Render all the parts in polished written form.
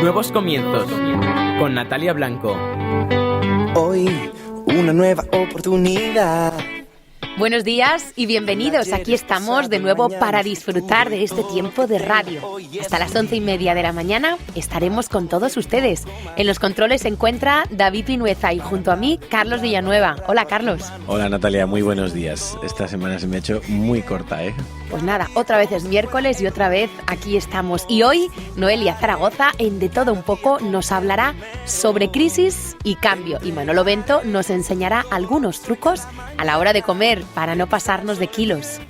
Nuevos comienzos con Natalia Blanco. Hoy, una nueva oportunidad. Buenos días y bienvenidos. Aquí estamos de nuevo para disfrutar de este tiempo de radio. Hasta las 11:30 de la mañana estaremos con todos ustedes. En los controles se encuentra David Vinueza y junto a mí, Carlos Villanueva. Hola, Carlos. Hola, Natalia, muy buenos días. Esta semana se me ha hecho muy corta, ¿eh? Pues nada, otra vez es miércoles y otra vez aquí estamos. Y hoy, Noelia Zaragoza, en De Todo Un Poco, nos hablará sobre crisis y cambio. Y Manolo Bento nos enseñará algunos trucos a la hora de comer para no pasarnos de kilos.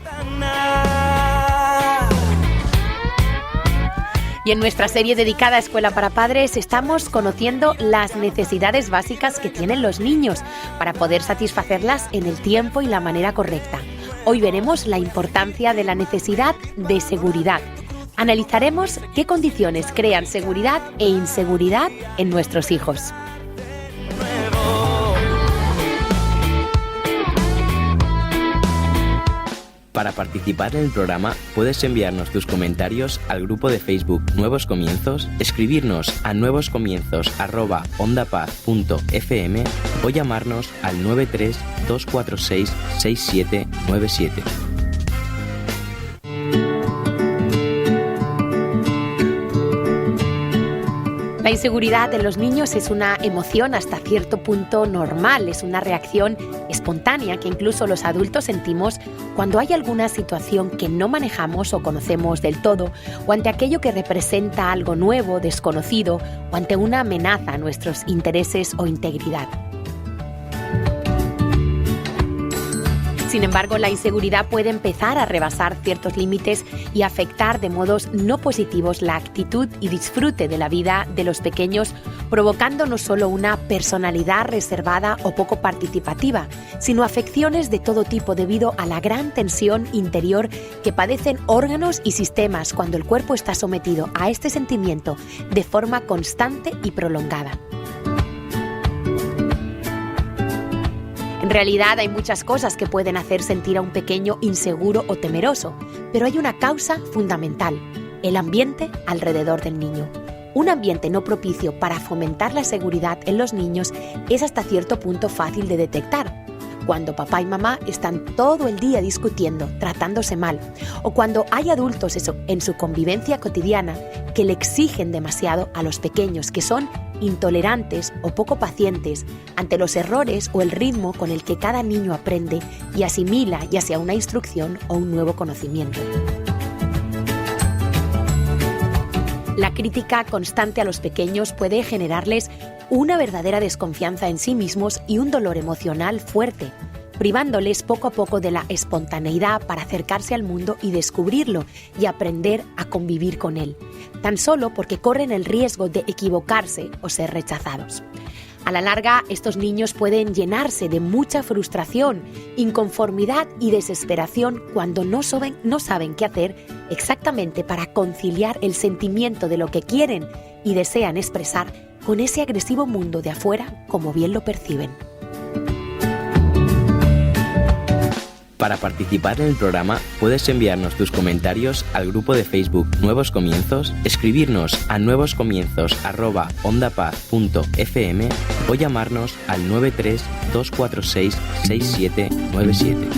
Y en nuestra serie dedicada a Escuela para Padres estamos conociendo las necesidades básicas que tienen los niños para poder satisfacerlas en el tiempo y la manera correcta. Hoy veremos la importancia de la necesidad de seguridad. Analizaremos qué condiciones crean seguridad e inseguridad en nuestros hijos. Para participar en el programa puedes enviarnos tus comentarios al grupo de Facebook Nuevos Comienzos, escribirnos a nuevoscomienzos@ondapaz.fm o llamarnos al 93 246 6797. La inseguridad en los niños es una emoción hasta cierto punto normal, es una reacción espontánea que incluso los adultos sentimos cuando hay alguna situación que no manejamos o conocemos del todo, o ante aquello que representa algo nuevo, desconocido, o ante una amenaza a nuestros intereses o integridad. Sin embargo, la inseguridad puede empezar a rebasar ciertos límites y afectar de modos no positivos la actitud y disfrute de la vida de los pequeños, provocando no solo una personalidad reservada o poco participativa, sino afecciones de todo tipo debido a la gran tensión interior que padecen órganos y sistemas cuando el cuerpo está sometido a este sentimiento de forma constante y prolongada. En realidad hay muchas cosas que pueden hacer sentir a un pequeño inseguro o temeroso, pero hay una causa fundamental: el ambiente alrededor del niño. Un ambiente no propicio para fomentar la seguridad en los niños es hasta cierto punto fácil de detectar. Cuando papá y mamá están todo el día discutiendo, tratándose mal, o cuando hay adultos en su convivencia cotidiana que le exigen demasiado a los pequeños, que son intolerantes o poco pacientes ante los errores o el ritmo con el que cada niño aprende y asimila ya sea una instrucción o un nuevo conocimiento. La crítica constante a los pequeños puede generarles una verdadera desconfianza en sí mismos y un dolor emocional fuerte, privándoles poco a poco de la espontaneidad para acercarse al mundo y descubrirlo y aprender a convivir con él, tan solo porque corren el riesgo de equivocarse o ser rechazados. A la larga, estos niños pueden llenarse de mucha frustración, inconformidad y desesperación cuando no saben qué hacer exactamente para conciliar el sentimiento de lo que quieren y desean expresar con ese agresivo mundo de afuera, como bien lo perciben. Para participar en el programa puedes enviarnos tus comentarios al grupo de Facebook Nuevos Comienzos, escribirnos a nuevoscomienzos@ondapaz.fm o llamarnos al 93 246 6797.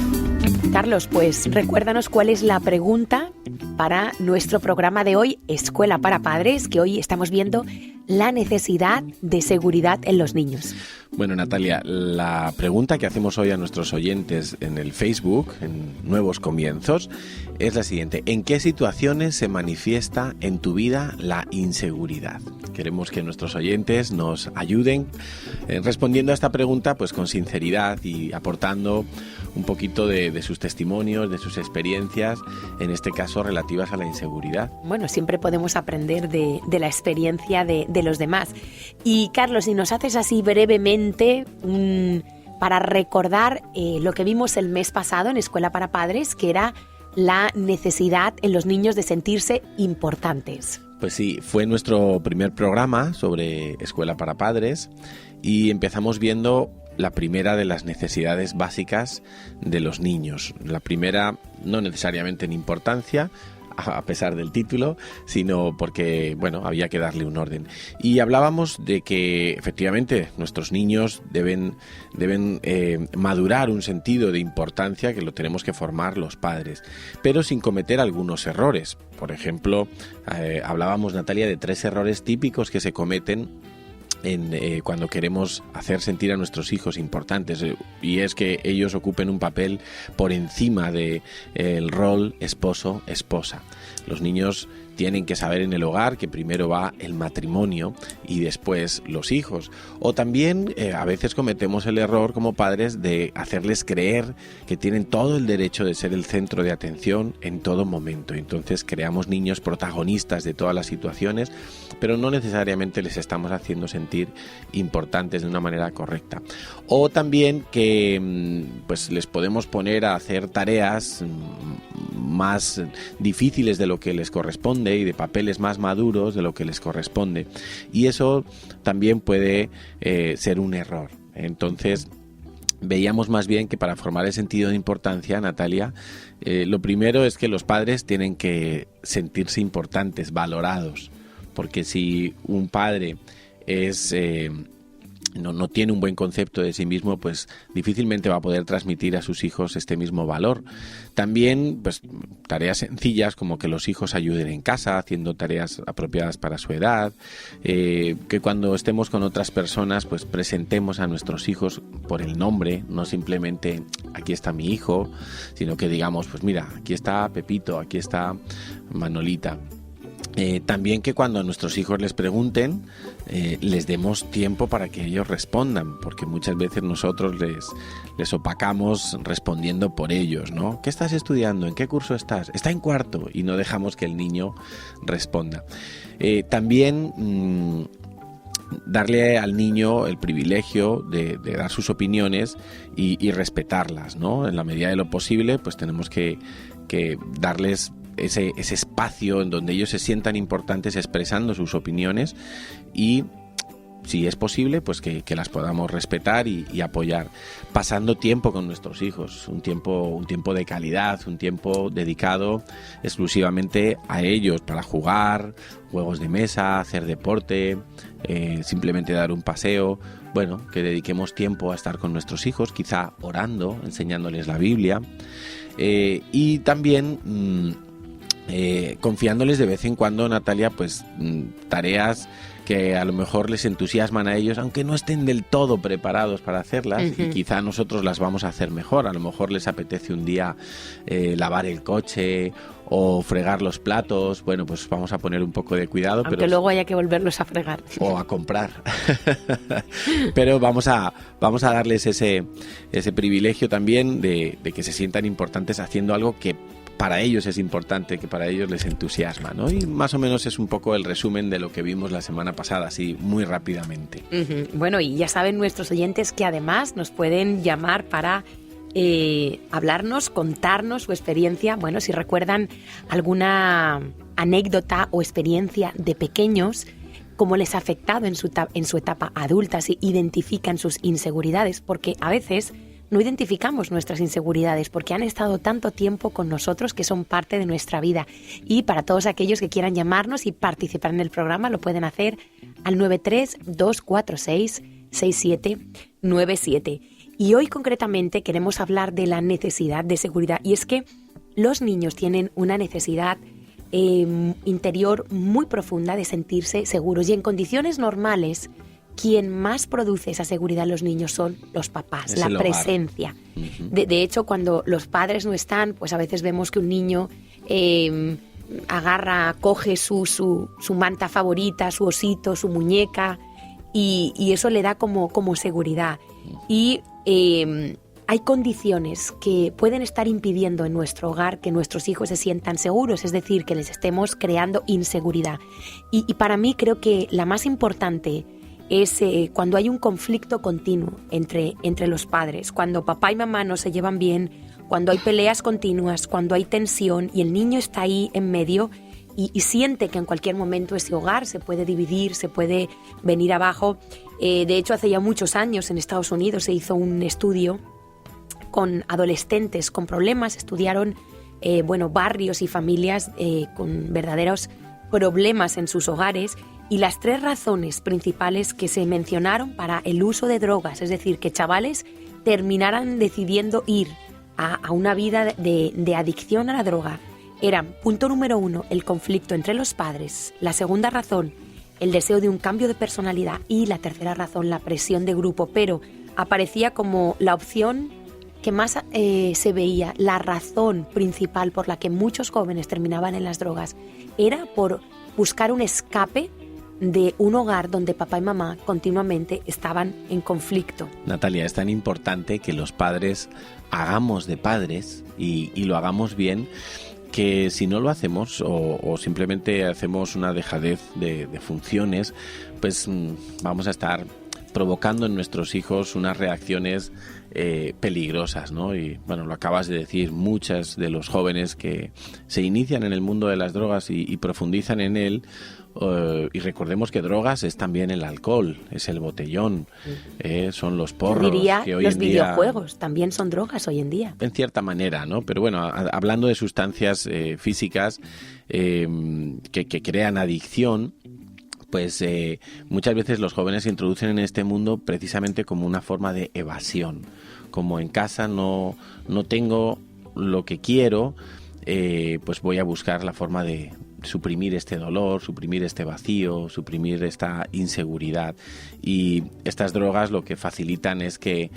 Carlos, pues recuérdanos cuál es la pregunta para nuestro programa de hoy, Escuela para Padres, que hoy estamos viendo la necesidad de seguridad en los niños. Bueno, Natalia, la pregunta que hacemos hoy a nuestros oyentes en el Facebook, en Nuevos Comienzos, es la siguiente: ¿en qué situaciones se manifiesta en tu vida la inseguridad? Queremos que nuestros oyentes nos ayuden respondiendo a esta pregunta pues con sinceridad y aportando un poquito de sus testimonios, de sus experiencias, en este caso relativas a la inseguridad. Bueno, siempre podemos aprender de la experiencia de los demás. Y Carlos, si nos haces así brevemente para recordar lo que vimos el mes pasado en Escuela para Padres, que era la necesidad en los niños de sentirse importantes. Pues sí, fue nuestro primer programa sobre Escuela para Padres y empezamos viendo la primera de las necesidades básicas de los niños. La primera, no necesariamente en importancia, a pesar del título, sino porque, bueno, había que darle un orden. Y hablábamos de que efectivamente nuestros niños deben madurar un sentido de importancia que lo tenemos que formar los padres, pero sin cometer algunos errores. Por ejemplo, hablábamos, Natalia, de 3 errores típicos que se cometen cuando queremos hacer sentir a nuestros hijos importantes, y es que ellos ocupen un papel por encima del rol esposo-esposa. Los niños tienen que saber en el hogar que primero va el matrimonio y después los hijos. O también a veces cometemos el error como padres de hacerles creer que tienen todo el derecho de ser el centro de atención en todo momento. Entonces creamos niños protagonistas de todas las situaciones, pero no necesariamente les estamos haciendo sentir importantes de una manera correcta. O también que pues les podemos poner a hacer tareas más difíciles de lo que les corresponde y de papeles más maduros de lo que les corresponde, y eso también puede ser un error. Entonces veíamos más bien que para formar el sentido de importancia, Natalia, lo primero es que los padres tienen que sentirse importantes, valorados, porque si un padre no tiene un buen concepto de sí mismo, pues difícilmente va a poder transmitir a sus hijos este mismo valor. También, pues, tareas sencillas como que los hijos ayuden en casa, haciendo tareas apropiadas para su edad, que cuando estemos con otras personas, pues presentemos a nuestros hijos por el nombre, no simplemente aquí está mi hijo, sino que digamos, pues mira, aquí está Pepito, aquí está Manolita. También que cuando a nuestros hijos les pregunten, les demos tiempo para que ellos respondan, porque muchas veces nosotros les opacamos respondiendo por ellos, ¿no? ¿Qué estás estudiando? ¿En qué curso estás? Está en cuarto, y no dejamos que el niño responda. También darle al niño el privilegio de dar sus opiniones y respetarlas, ¿no? En la medida de lo posible, pues tenemos que darles ese espacio en donde ellos se sientan importantes expresando sus opiniones, y si es posible, pues que las podamos respetar y apoyar, pasando tiempo con nuestros hijos, un tiempo de calidad, un tiempo dedicado exclusivamente a ellos, para jugar, juegos de mesa, hacer deporte, simplemente dar un paseo. Bueno, que dediquemos tiempo a estar con nuestros hijos, quizá orando, enseñándoles la Biblia, y también confiándoles de vez en cuando, Natalia, pues tareas que a lo mejor les entusiasman a ellos, aunque no estén del todo preparados para hacerlas, y quizá nosotros las vamos a hacer mejor. A lo mejor les apetece un día lavar el coche o fregar los platos. Bueno, pues vamos a poner un poco de cuidado. Aunque luego haya que volverlos a fregar. O a comprar. Pero vamos a darles ese privilegio también de que se sientan importantes haciendo algo que para ellos es importante, que para ellos les entusiasma, ¿no? Y más o menos es un poco el resumen de lo que vimos la semana pasada, así muy rápidamente. Bueno, y ya saben nuestros oyentes que además nos pueden llamar para hablarnos, contarnos su experiencia. Bueno, si recuerdan alguna anécdota o experiencia de pequeños, cómo les ha afectado en su etapa adulta, si identifican sus inseguridades, porque a veces no identificamos nuestras inseguridades porque han estado tanto tiempo con nosotros que son parte de nuestra vida. Y para todos aquellos que quieran llamarnos y participar en el programa, lo pueden hacer al 93-246-6797. Y hoy concretamente queremos hablar de la necesidad de seguridad. Y es que los niños tienen una necesidad interior muy profunda de sentirse seguros. Y en condiciones normales, quien más produce esa seguridad en los niños son los papás, es la presencia. De hecho, cuando los padres no están, pues a veces vemos que un niño coge su manta favorita, su osito, su muñeca, y eso le da como seguridad. Y hay condiciones que pueden estar impidiendo en nuestro hogar que nuestros hijos se sientan seguros, es decir, que les estemos creando inseguridad. Y para mí creo que la más importante es cuando hay un conflicto continuo entre los padres, cuando papá y mamá no se llevan bien, cuando hay peleas continuas, cuando hay tensión y el niño está ahí en medio y siente que en cualquier momento ese hogar se puede dividir, se puede venir abajo. De hecho, hace ya muchos años en Estados Unidos se hizo un estudio con adolescentes con problemas, estudiaron barrios y familias con verdaderos problemas en sus hogares, y las 3 razones principales que se mencionaron para el uso de drogas, es decir, que chavales terminaran decidiendo ir a una vida de adicción a la droga, eran: punto número 1, el conflicto entre los padres; la segunda razón, el deseo de un cambio de personalidad; y la tercera razón, la presión de grupo. Pero aparecía como la opción que más se veía, la razón principal por la que muchos jóvenes terminaban en las drogas, era por buscar un escape de un hogar donde papá y mamá continuamente estaban en conflicto. Natalia, es tan importante que los padres hagamos de padres y lo hagamos bien, que si no lo hacemos o simplemente hacemos una dejadez de funciones, pues vamos a estar provocando en nuestros hijos unas reacciones peligrosas, ¿no? Y bueno, lo acabas de decir, muchos de los jóvenes que se inician en el mundo de las drogas y profundizan en él, y recordemos que drogas es también el alcohol, es el botellón, son los porros. Diría, que hoy los en día, videojuegos también son drogas hoy en día. En cierta manera, ¿no? Pero bueno, hablando de sustancias físicas que crean adicción, pues muchas veces los jóvenes se introducen en este mundo precisamente como una forma de evasión. Como en casa no tengo lo que quiero, pues voy a buscar la forma de suprimir este dolor, suprimir este vacío, suprimir esta inseguridad. Y estas drogas lo que facilitan es que,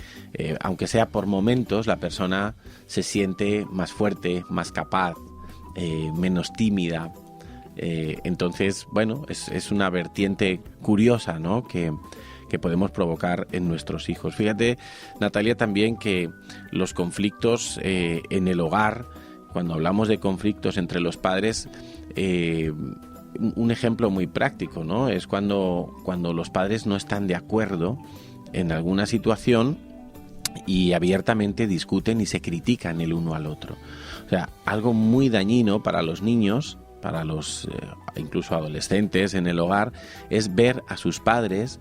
aunque sea por momentos, la persona se siente más fuerte, más capaz, menos tímida. Entonces, bueno, es una vertiente curiosa, ¿no?, que podemos provocar en nuestros hijos. Fíjate, Natalia, también que los conflictos en el hogar, cuando hablamos de conflictos entre los padres, un ejemplo muy práctico, ¿no?, es cuando los padres no están de acuerdo en alguna situación y abiertamente discuten y se critican el uno al otro. O sea, algo muy dañino para los niños, para los incluso adolescentes en el hogar, es ver a sus padres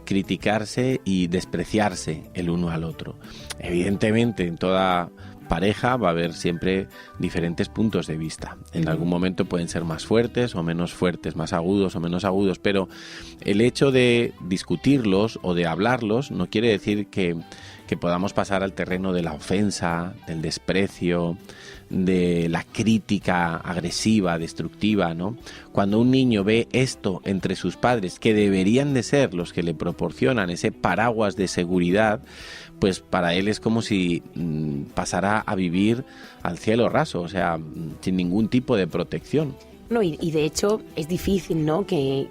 criticarse y despreciarse el uno al otro. Evidentemente, en toda pareja va a haber siempre diferentes puntos de vista. En algún momento pueden ser más fuertes o menos fuertes, más agudos o menos agudos, pero el hecho de discutirlos o de hablarlos no quiere decir que podamos pasar al terreno de la ofensa, del desprecio, de la crítica agresiva, destructiva, ¿no? Cuando un niño ve esto entre sus padres, que deberían de ser los que le proporcionan ese paraguas de seguridad, pues para él es como si pasara a vivir al cielo raso, o sea, sin ningún tipo de protección. No, y de hecho es difícil, ¿no?, que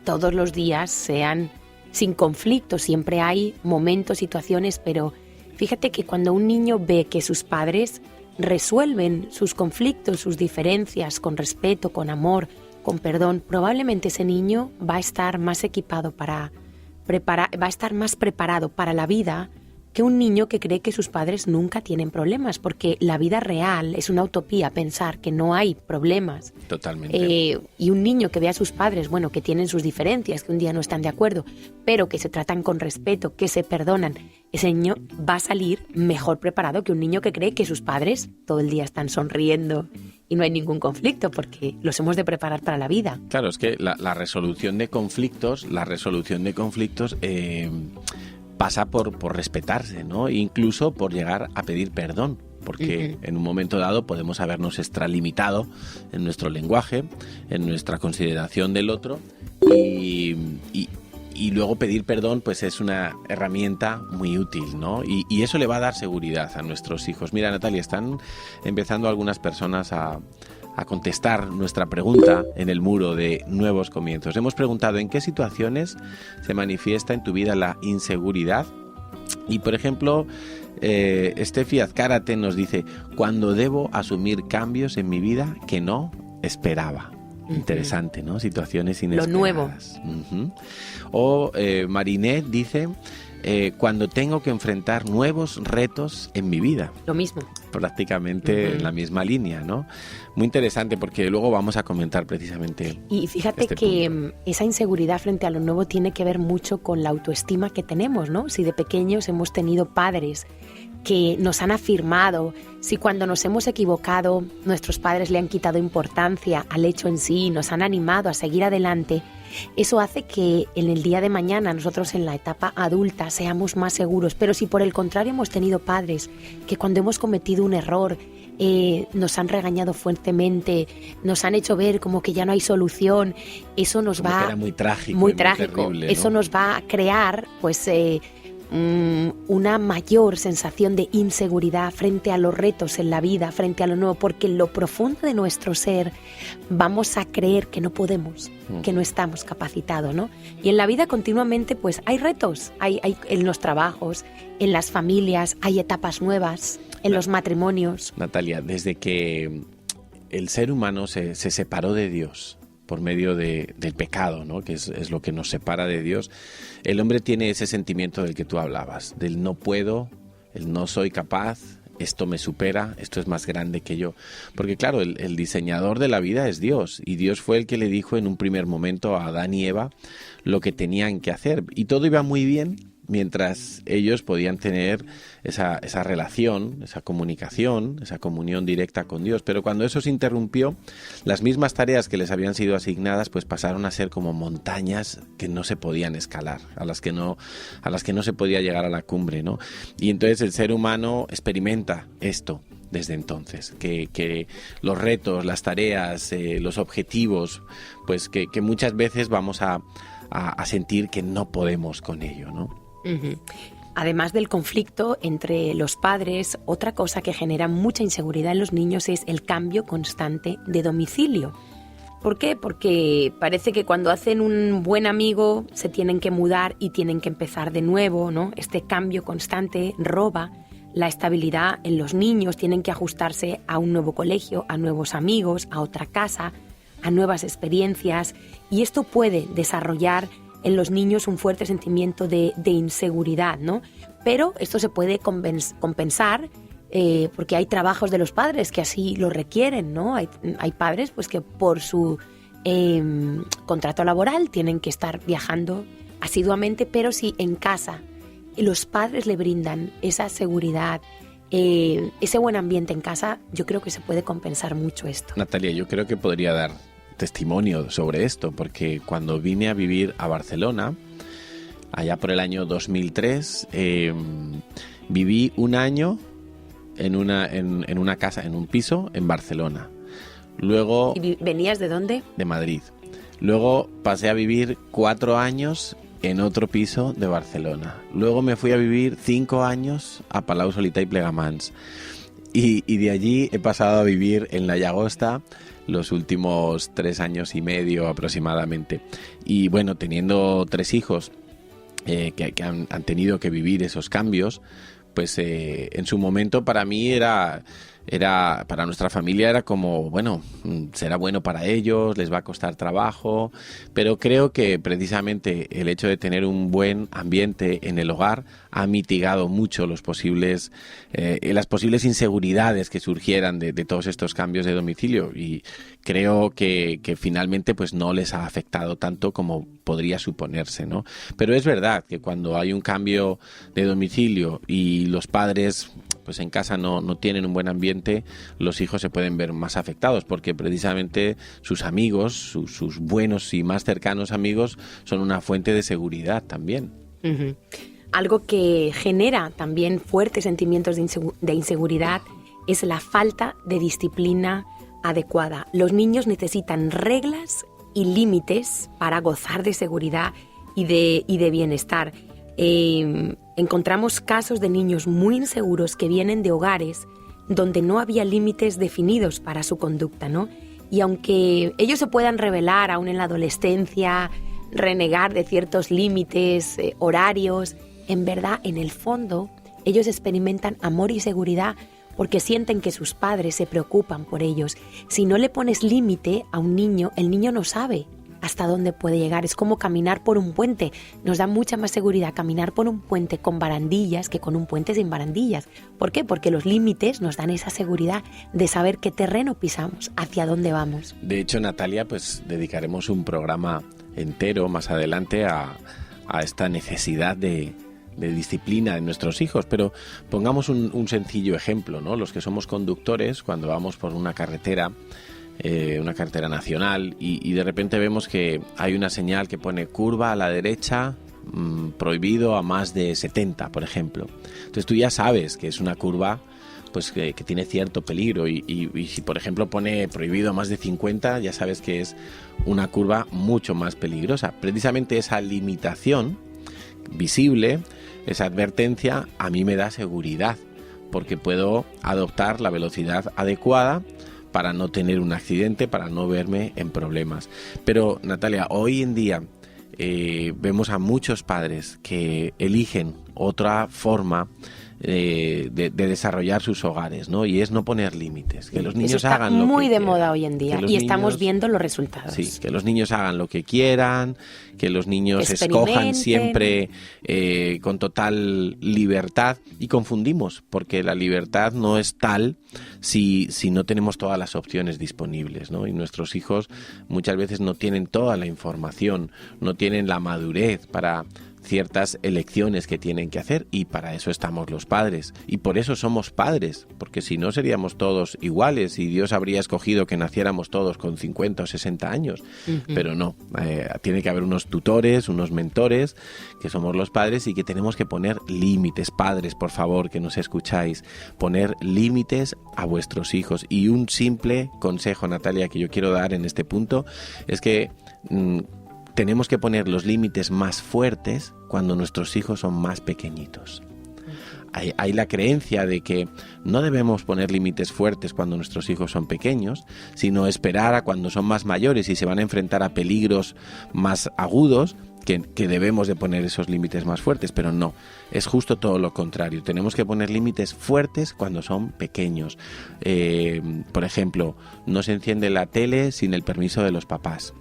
todos los días sean sin conflicto. Siempre hay momentos, situaciones, pero fíjate que cuando un niño ve que sus padres resuelven sus conflictos, sus diferencias con respeto, con amor, con perdón, probablemente ese niño va a estar más equipado va a estar más preparado para la vida que un niño que cree que sus padres nunca tienen problemas, porque la vida real es una utopía pensar que no hay problemas. Totalmente. Y un niño que ve a sus padres, bueno, que tienen sus diferencias, que un día no están de acuerdo, pero que se tratan con respeto, que se perdonan, ese niño va a salir mejor preparado que un niño que cree que sus padres todo el día están sonriendo y no hay ningún conflicto, porque los hemos de preparar para la vida. Claro, es que la resolución de conflictos, pasa por respetarse, ¿no? E incluso por llegar a pedir perdón, porque en un momento dado podemos habernos extralimitado en nuestro lenguaje, en nuestra consideración del otro, y luego pedir perdón pues es una herramienta muy útil, ¿no? Y eso le va a dar seguridad a nuestros hijos. Mira, Natalia, están empezando algunas personas a contestar nuestra pregunta en el muro de Nuevos Comienzos. Hemos preguntado en qué situaciones se manifiesta en tu vida la inseguridad. Y, por ejemplo, Steffi Azcárate nos dice: cuando debo asumir cambios en mi vida que no esperaba. Interesante, ¿no? Situaciones inesperadas. Lo nuevo. O Marinet dice: cuando tengo que enfrentar nuevos retos en mi vida. Lo mismo. Prácticamente en la misma línea, ¿no? Muy interesante, porque luego vamos a comentar precisamente. Y fíjate que esa inseguridad frente a lo nuevo tiene que ver mucho con la autoestima que tenemos, ¿no? Si de pequeños hemos tenido padres que nos han afirmado, si cuando nos hemos equivocado nuestros padres le han quitado importancia al hecho en sí, nos han animado a seguir adelante, eso hace que en el día de mañana nosotros en la etapa adulta seamos más seguros. Pero si por el contrario hemos tenido padres que cuando hemos cometido un error nos han regañado fuertemente, nos han hecho ver como que ya no hay solución, eso nos como va... que era muy trágico. Muy trágico. Terrible, ¿no? Eso nos va a crear pues una mayor sensación de inseguridad frente a los retos en la vida, frente a lo nuevo, porque en lo profundo de nuestro ser vamos a creer que no podemos, que no estamos capacitados, ¿no? Y en la vida continuamente pues hay retos, hay en los trabajos, en las familias, hay etapas nuevas, en los matrimonios. Natalia, desde que el ser humano se separó de Dios por medio del pecado, ¿no? Que es lo que nos separa de Dios, el hombre tiene ese sentimiento del que tú hablabas, del no puedo, el no soy capaz, esto me supera, esto es más grande que yo. Porque claro, el diseñador de la vida es Dios, y Dios fue el que le dijo en un primer momento a Adán y Eva lo que tenían que hacer, y todo iba muy bien mientras ellos podían tener esa relación, esa comunicación, esa comunión directa con Dios. Pero cuando eso se interrumpió, las mismas tareas que les habían sido asignadas pues pasaron a ser como montañas que no se podían escalar, a las que no se podía llegar a la cumbre, ¿no? Y entonces el ser humano experimenta esto desde entonces, que los retos, las tareas, los objetivos, pues que muchas veces vamos a sentir que no podemos con ello, ¿no? Uh-huh. Además del conflicto entre los padres, otra cosa que genera mucha inseguridad en los niños es el cambio constante de domicilio. ¿Por qué? Porque parece que cuando hacen un buen amigo se tienen que mudar y tienen que empezar de nuevo, ¿no? Este cambio constante roba la estabilidad en los niños, tienen que ajustarse a un nuevo colegio, a nuevos amigos, a otra casa, a nuevas experiencias, y esto puede desarrollar en los niños un fuerte sentimiento de inseguridad, ¿no? Pero esto se puede compensar porque hay trabajos de los padres que así lo requieren, ¿no? Hay padres pues que por su contrato laboral tienen que estar viajando asiduamente, pero si en casa los padres le brindan esa seguridad, ese buen ambiente en casa, yo creo que se puede compensar mucho esto. Natalia, yo creo que podría dar testimonio sobre esto, porque cuando vine a vivir a Barcelona, allá por el año 2003, viví un año en una casa, en un piso en Barcelona. Luego, ¿Y venías de dónde? De Madrid. Luego pasé a vivir 4 años en otro piso de Barcelona. Luego me fui a vivir 5 años a Palau-solità i Plegamans. Y de allí he pasado a vivir en la Llagosta los últimos 3 años y medio aproximadamente. Y bueno, teniendo 3 hijos que han tenido que vivir esos cambios, pues en su momento para mí para nuestra familia era como, bueno, será bueno para ellos, les va a costar trabajo, pero creo que precisamente el hecho de tener un buen ambiente en el hogar ha mitigado mucho las posibles inseguridades que surgieran de todos estos cambios de domicilio, y creo que finalmente pues no les ha afectado tanto como podría suponerse, ¿no? Pero es verdad que cuando hay un cambio de domicilio y los padres pues en casa no tienen un buen ambiente, los hijos se pueden ver más afectados, porque precisamente sus amigos, sus buenos y más cercanos amigos, son una fuente de seguridad también. Uh-huh. Algo que genera también fuertes sentimientos de inseguridad es la falta de disciplina adecuada. Los niños necesitan reglas y límites para gozar de seguridad y de bienestar. Encontramos casos de niños muy inseguros que vienen de hogares donde no había límites definidos para su conducta, ¿no? Y aunque ellos se puedan rebelar aún en la adolescencia, renegar de ciertos límites, horarios, en verdad, en el fondo, ellos experimentan amor y seguridad porque sienten que sus padres se preocupan por ellos. Si no le pones límite a un niño, el niño no sabe hasta dónde puede llegar. Es como caminar por un puente. Nos da mucha más seguridad caminar por un puente con barandillas que con un puente sin barandillas. ¿Por qué? Porque los límites nos dan esa seguridad de saber qué terreno pisamos, hacia dónde vamos. De hecho, Natalia, pues dedicaremos un programa entero más adelante a esta necesidad de disciplina de nuestros hijos, pero pongamos un sencillo ejemplo, ¿no? Los que somos conductores, cuando vamos por una carretera nacional y de repente vemos que hay una señal que pone curva a la derecha, prohibido a más de 70, por ejemplo. Entonces tú ya sabes que es una curva pues que tiene cierto peligro y si por ejemplo pone prohibido a más de 50, ya sabes que es una curva mucho más peligrosa. Precisamente esa limitación visible, esa advertencia, a mí me da seguridad, porque puedo adoptar la velocidad adecuada para no tener un accidente, para no verme en problemas. Pero Natalia, hoy en día vemos a muchos padres que eligen otra forma de desarrollar sus hogares, ¿no? Y es no poner límites, que los niños hagan lo que muy de quieran. moda hoy en día y estamos viendo los resultados. Sí, que los niños hagan lo que quieran, que los niños escojan siempre con total libertad, y confundimos, porque la libertad no es tal si no tenemos todas las opciones disponibles, ¿no? Y nuestros hijos muchas veces no tienen toda la información, no tienen la madurez para ciertas elecciones que tienen que hacer, y para eso estamos los padres, y por eso somos padres, porque si no seríamos todos iguales y Dios habría escogido que naciéramos todos con 50 o 60 años, pero no, tiene que haber unos tutores, unos mentores, que somos los padres, y que tenemos que poner límites. Padres, por favor, que nos escucháis, poner límites a vuestros hijos. Y un simple consejo, Natalia, que yo quiero dar en este punto, es que tenemos que poner los límites más fuertes cuando nuestros hijos son más pequeñitos. Hay la creencia de que no debemos poner límites fuertes cuando nuestros hijos son pequeños, sino esperar a cuando son más mayores y se van a enfrentar a peligros más agudos, que debemos de poner esos límites más fuertes, pero no, es justo todo lo contrario. Tenemos que poner límites fuertes cuando son pequeños. Por ejemplo, no se enciende la tele sin el permiso de los papás.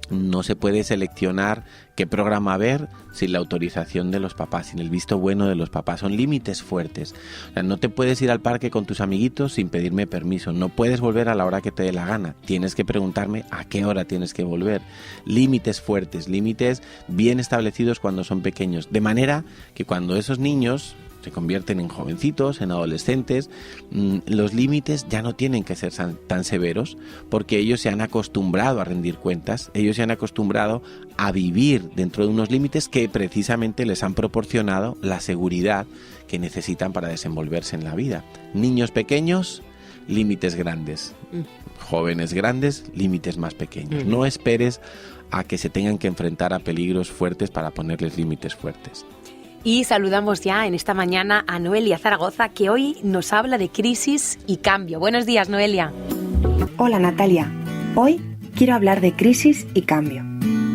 No se puede seleccionar qué programa ver sin la autorización de los papás, sin el visto bueno de los papás. Son límites fuertes. O sea, no te puedes ir al parque con tus amiguitos sin pedirme permiso. No puedes volver a la hora que te dé la gana. Tienes que preguntarme a qué hora tienes que volver. Límites fuertes, límites bien establecidos cuando son pequeños. De manera que cuando esos niños se convierten en jovencitos, en adolescentes, los límites ya no tienen que ser tan severos, porque ellos se han acostumbrado a rendir cuentas, ellos se han acostumbrado a vivir dentro de unos límites que precisamente les han proporcionado la seguridad que necesitan para desenvolverse en la vida. Niños pequeños, límites grandes. Jóvenes grandes, límites más pequeños. No esperes a que se tengan que enfrentar a peligros fuertes para ponerles límites fuertes. Y saludamos ya en esta mañana a Noelia Zaragoza, que hoy nos habla de crisis y cambio. Buenos días, Noelia. Hola, Natalia. Hoy quiero hablar de crisis y cambio.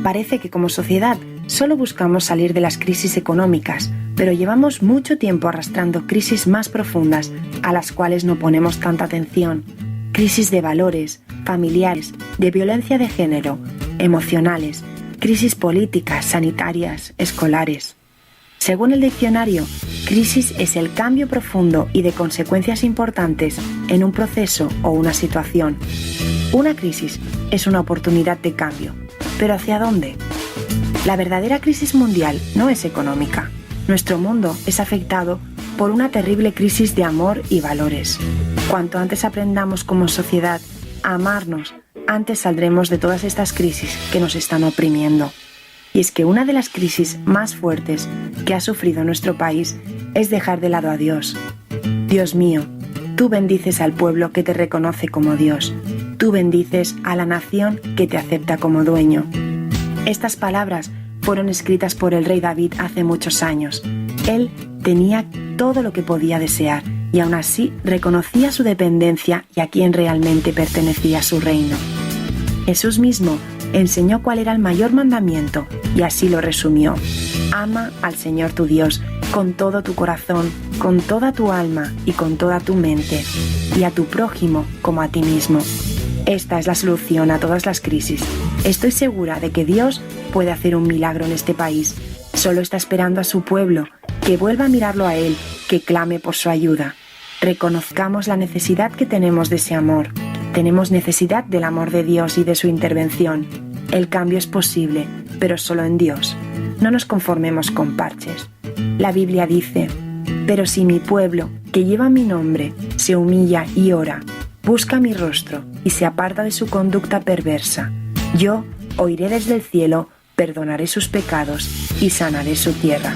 Parece que como sociedad solo buscamos salir de las crisis económicas, pero llevamos mucho tiempo arrastrando crisis más profundas a las cuales no ponemos tanta atención. Crisis de valores, familiares, de violencia de género, emocionales, crisis políticas, sanitarias, escolares. Según el diccionario, crisis es el cambio profundo y de consecuencias importantes en un proceso o una situación. Una crisis es una oportunidad de cambio, ¿pero hacia dónde? La verdadera crisis mundial no es económica. Nuestro mundo es afectado por una terrible crisis de amor y valores. Cuanto antes aprendamos como sociedad a amarnos, antes saldremos de todas estas crisis que nos están oprimiendo. Y es que una de las crisis más fuertes que ha sufrido nuestro país es dejar de lado a Dios. Dios mío, tú bendices al pueblo que te reconoce como Dios. Tú bendices a la nación que te acepta como dueño. Estas palabras fueron escritas por el rey David hace muchos años. Él tenía todo lo que podía desear y aún así reconocía su dependencia y a quien realmente pertenecía su reino. Jesús mismo enseñó cuál era el mayor mandamiento y así lo resumió. Ama al Señor tu Dios con todo tu corazón, con toda tu alma y con toda tu mente, y a tu prójimo como a ti mismo. Esta es la solución a todas las crisis. Estoy segura de que Dios puede hacer un milagro en este país. Solo está esperando a su pueblo, que vuelva a mirarlo a Él, que clame por su ayuda. Reconozcamos la necesidad que tenemos de ese amor. Tenemos necesidad del amor de Dios y de su intervención. El cambio es posible, pero solo en Dios. No nos conformemos con parches. La Biblia dice: pero si mi pueblo, que lleva mi nombre, se humilla y ora, busca mi rostro y se aparta de su conducta perversa, yo oiré desde el cielo, perdonaré sus pecados y sanaré su tierra.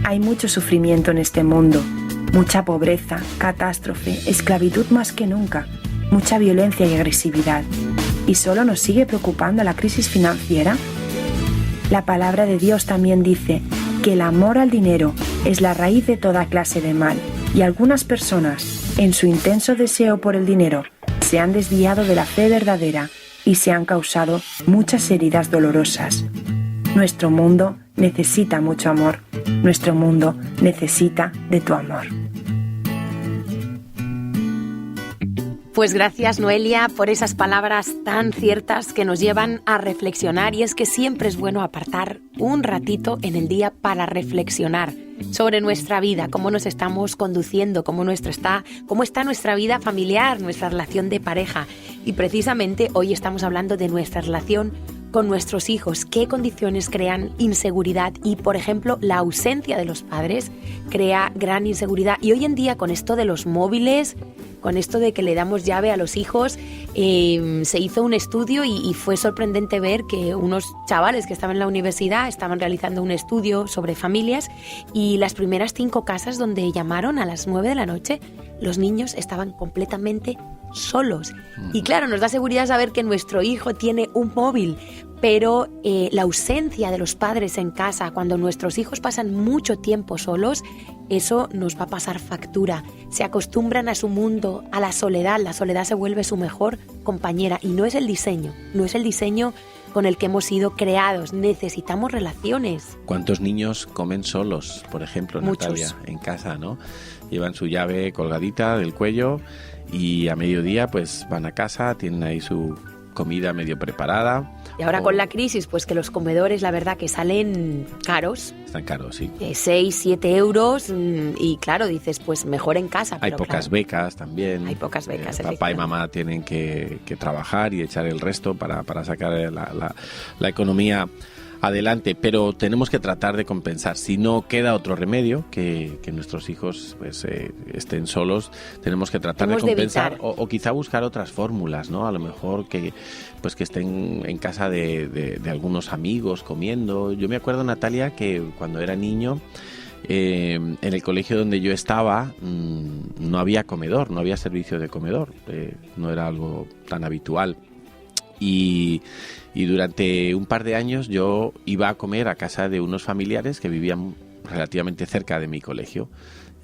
Hay mucho sufrimiento en este mundo, mucha pobreza, catástrofe, esclavitud más que nunca, mucha violencia y agresividad. ¿Y solo nos sigue preocupando la crisis financiera? La palabra de Dios también dice que el amor al dinero es la raíz de toda clase de mal, y algunas personas, en su intenso deseo por el dinero, se han desviado de la fe verdadera y se han causado muchas heridas dolorosas. Nuestro mundo necesita mucho amor. Nuestro mundo necesita de tu amor. Pues gracias, Noelia, por esas palabras tan ciertas que nos llevan a reflexionar, y es que siempre es bueno apartar un ratito en el día para reflexionar sobre nuestra vida, cómo nos estamos conduciendo, cómo está nuestra vida familiar, nuestra relación de pareja. Y precisamente hoy estamos hablando de nuestra relación con nuestros hijos, qué condiciones crean inseguridad, y por ejemplo la ausencia de los padres crea gran inseguridad. Y hoy en día, con esto de los móviles, con esto de que le damos llave a los hijos, se hizo un estudio y fue sorprendente ver que unos chavales que estaban en la universidad estaban realizando un estudio sobre familias, y las primeras 5 casas donde llamaron a las 9 de la noche, los niños estaban completamente solos. Y claro, nos da seguridad saber que nuestro hijo tiene un móvil, pero la ausencia de los padres en casa, cuando nuestros hijos pasan mucho tiempo solos, eso nos va a pasar factura. Se acostumbran a su mundo, a la soledad se vuelve su mejor compañera, y no es el diseño con el que hemos sido creados. Necesitamos relaciones. ¿Cuántos niños comen solos, por ejemplo, Natalia, Muchos. en casa, ¿no? Llevan su llave colgadita del cuello y a mediodía pues van a casa, tienen ahí su comida medio preparada. Y ahora con la crisis, pues que los comedores, la verdad, que salen caros. Están caros, sí. 6, 7 euros, y claro, dices, pues mejor en casa. Hay pero pocas claro, becas también. Hay pocas becas, Papá y efectivamente. mamá tienen que trabajar y echar el resto para sacar la economía adelante, pero tenemos que tratar de compensar. Si no queda otro remedio que nuestros hijos pues estén solos, tenemos que tratar Hemos de compensar de evitar. o quizá buscar otras fórmulas, ¿no? A lo mejor que estén en casa de algunos amigos comiendo. Yo me acuerdo, Natalia, que cuando era niño, en el colegio donde yo estaba no había comedor, no había servicio de comedor, no era algo tan habitual. Y durante un par de años yo iba a comer a casa de unos familiares que vivían relativamente cerca de mi colegio.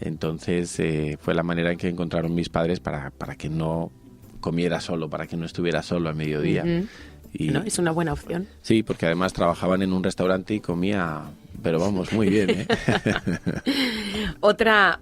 Entonces fue la manera en que encontraron mis padres para que no comiera solo, para que no estuviera solo a mediodía. Uh-huh. Y, ¿No? Es una buena opción. sí, porque además trabajaban en un restaurante y comía, pero vamos, muy bien, ¿eh? Otra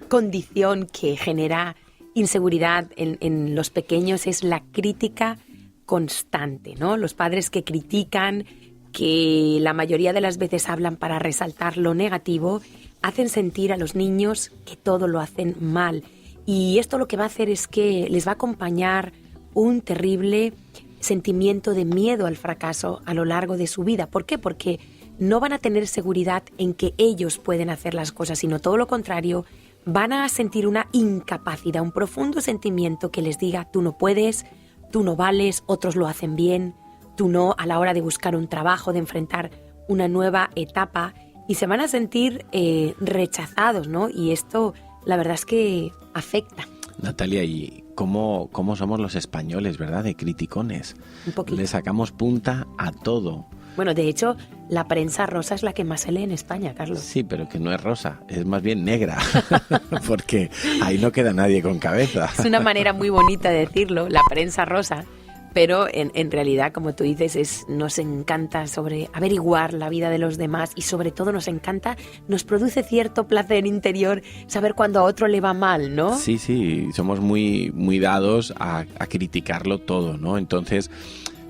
condición que genera inseguridad en los pequeños es la crítica constante, ¿no? Los padres que critican, que la mayoría de las veces hablan para resaltar lo negativo, hacen sentir a los niños que todo lo hacen mal. Y esto lo que va a hacer es que les va a acompañar un terrible sentimiento de miedo al fracaso a lo largo de su vida. ¿Por qué? Porque no van a tener seguridad en que ellos pueden hacer las cosas, sino todo lo contrario, van a sentir una incapacidad, un profundo sentimiento que les diga: tú no puedes, tú no vales, otros lo hacen bien, tú no, a la hora de buscar un trabajo, de enfrentar una nueva etapa, y se van a sentir rechazados, ¿no? Y esto, la verdad es que afecta. Natalia, ¿y cómo somos los españoles, verdad? De criticones. Un poquito. Le sacamos punta a todo. Bueno, de hecho, la prensa rosa es la que más se lee en España, Carlos. Sí, pero que no es rosa, es más bien negra, porque ahí no queda nadie con cabeza. Es una manera muy bonita de decirlo, la prensa rosa, pero en realidad, como tú dices, nos encanta averiguar la vida de los demás, y sobre todo nos produce cierto placer interior saber cuando a otro le va mal, ¿no? Sí, somos muy, muy dados a criticarlo todo, ¿no? Entonces,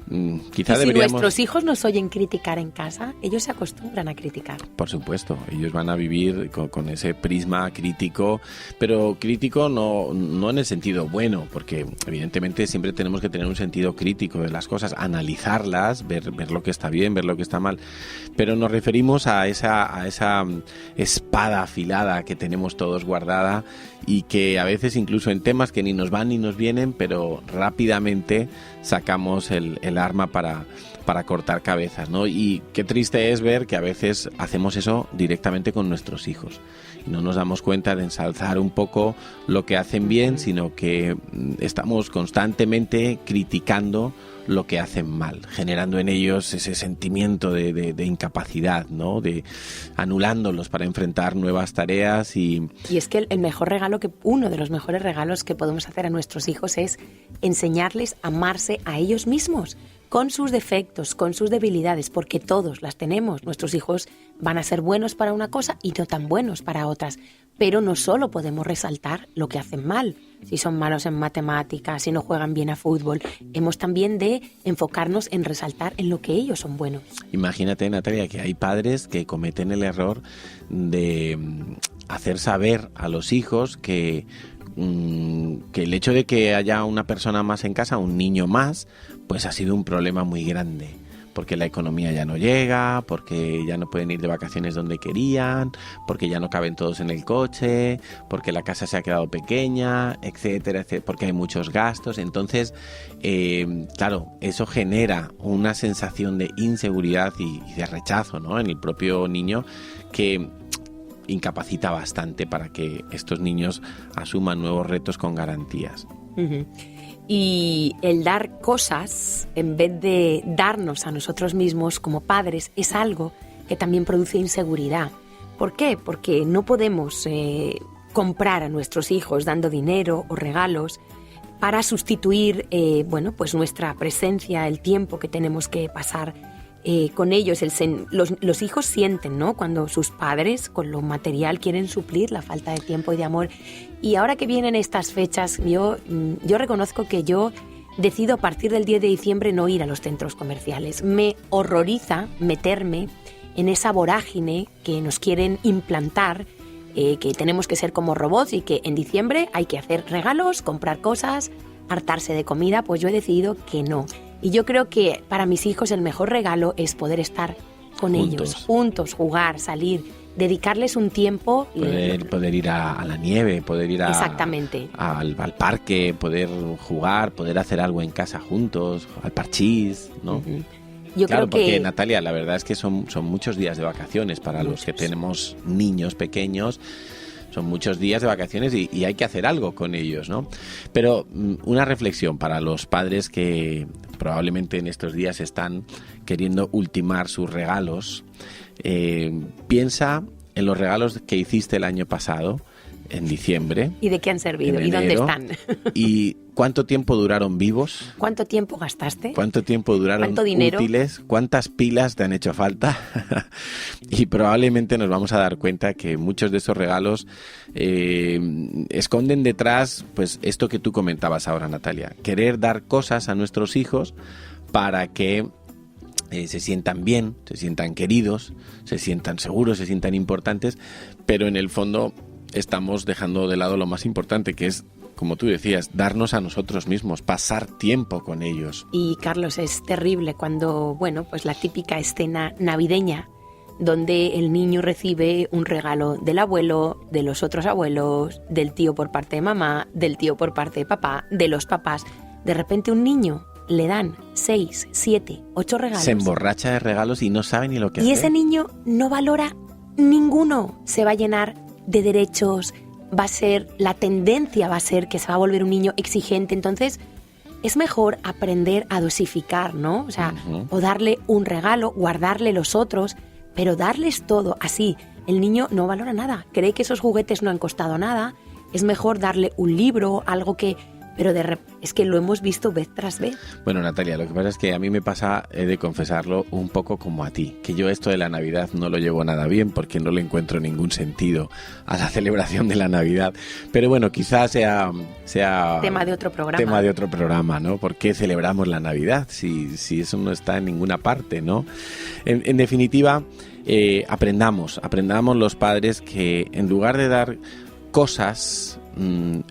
Quizá y si deberíamos... nuestros hijos nos oyen criticar en casa, ellos se acostumbran a criticar. Por supuesto, ellos van a vivir con ese prisma crítico, pero crítico no en el sentido bueno, porque evidentemente siempre tenemos que tener un sentido crítico de las cosas, analizarlas, ver lo que está bien, ver lo que está mal, pero nos referimos a esa espada afilada que tenemos todos guardada y que a veces incluso en temas que ni nos van ni nos vienen, pero rápidamente sacamos el arma para cortar cabezas, ¿no? Y qué triste es ver que a veces hacemos eso directamente con nuestros hijos y no nos damos cuenta de ensalzar un poco lo que hacen bien, sino que estamos constantemente criticando lo que hacen mal, generando en ellos ese sentimiento de incapacidad, ¿no? De anulándolos para enfrentar nuevas tareas y es que el mejor regalo, uno de los mejores regalos que podemos hacer a nuestros hijos es enseñarles a amarse a ellos mismos, con sus defectos, con sus debilidades, porque todos las tenemos. Nuestros hijos van a ser buenos para una cosa y no tan buenos para otras, pero no solo podemos resaltar lo que hacen mal, si son malos en matemáticas, si no juegan bien a fútbol, hemos también de enfocarnos en resaltar en lo que ellos son buenos. Imagínate, Natalia, que hay padres que cometen el error de hacer saber a los hijos que el hecho de que haya una persona más en casa, un niño más, pues ha sido un problema muy grande, porque la economía ya no llega, porque ya no pueden ir de vacaciones donde querían, porque ya no caben todos en el coche, porque la casa se ha quedado pequeña, etcétera, etcétera, porque hay muchos gastos. Entonces, claro, eso genera una sensación de inseguridad y de rechazo, ¿no?, en el propio niño, que incapacita bastante para que estos niños asuman nuevos retos con garantías. Uh-huh. Y el dar cosas en vez de darnos a nosotros mismos como padres es algo que también produce inseguridad. ¿Por qué? Porque no podemos comprar a nuestros hijos dando dinero o regalos para sustituir pues nuestra presencia, el tiempo que tenemos que pasar con ellos. Los hijos sienten, ¿no?, cuando sus padres con lo material quieren suplir la falta de tiempo y de amor. Y ahora que vienen estas fechas, yo reconozco que yo decido a partir del 10 de diciembre no ir a los centros comerciales. Me horroriza meterme en esa vorágine que nos quieren implantar, que tenemos que ser como robots y que en diciembre hay que hacer regalos, comprar cosas, hartarse de comida. Pues yo he decidido que no. Y yo creo que para mis hijos el mejor regalo es poder estar con ellos, juntos, jugar, salir, dedicarles un tiempo. Poder ir a la nieve, poder ir Exactamente. Al parque, poder jugar, poder hacer algo en casa juntos, al parchís, ¿no? Uh-huh. Claro, porque Natalia, la verdad es que son muchos días de vacaciones para los que tenemos niños pequeños. Son muchos días de vacaciones y hay que hacer algo con ellos, ¿no? Pero una reflexión para los padres que probablemente en estos días están queriendo ultimar sus regalos. Piensa en los regalos que hiciste el año pasado, en diciembre. ¿Y de qué han servido? ¿Y dónde están? ¿Y cuánto tiempo duraron vivos? ¿Cuánto tiempo gastaste? ¿Cuánto tiempo duraron ¿Cuánto dinero? Útiles? ¿Cuántas pilas te han hecho falta? Y probablemente nos vamos a dar cuenta que muchos de esos regalos esconden detrás, pues, esto que tú comentabas ahora, Natalia. Querer dar cosas a nuestros hijos para que se sientan bien, se sientan queridos, se sientan seguros, se sientan importantes, pero en el fondo estamos dejando de lado lo más importante, que es, como tú decías, darnos a nosotros mismos, pasar tiempo con ellos. Y Carlos, es terrible cuando, pues la típica escena navideña, donde el niño recibe un regalo del abuelo, de los otros abuelos, del tío por parte de mamá, del tío por parte de papá, de los papás. De repente un niño le dan 6, 7, 8 regalos. Se emborracha de regalos y no sabe ni lo que hacer. Y ese niño no valora ninguno. Se va a llenar de derechos, la tendencia va a ser que se va a volver un niño exigente. Entonces es mejor aprender a dosificar, ¿no? O sea, o darle un regalo, guardarle los otros, pero darles todo así. El niño no valora nada, cree que esos juguetes no han costado nada. Es mejor darle un libro, algo que pero es que lo hemos visto vez tras vez. Bueno, Natalia, lo que pasa es que a mí me pasa, he de confesarlo, un poco como a ti, que yo esto de la Navidad no lo llevo nada bien porque no le encuentro ningún sentido a la celebración de la Navidad. Pero bueno, quizás sea tema de otro programa. Tema de otro programa, ¿no? ¿Por qué celebramos la Navidad si eso no está en ninguna parte, ¿no? En definitiva, aprendamos los padres que en lugar de dar cosas,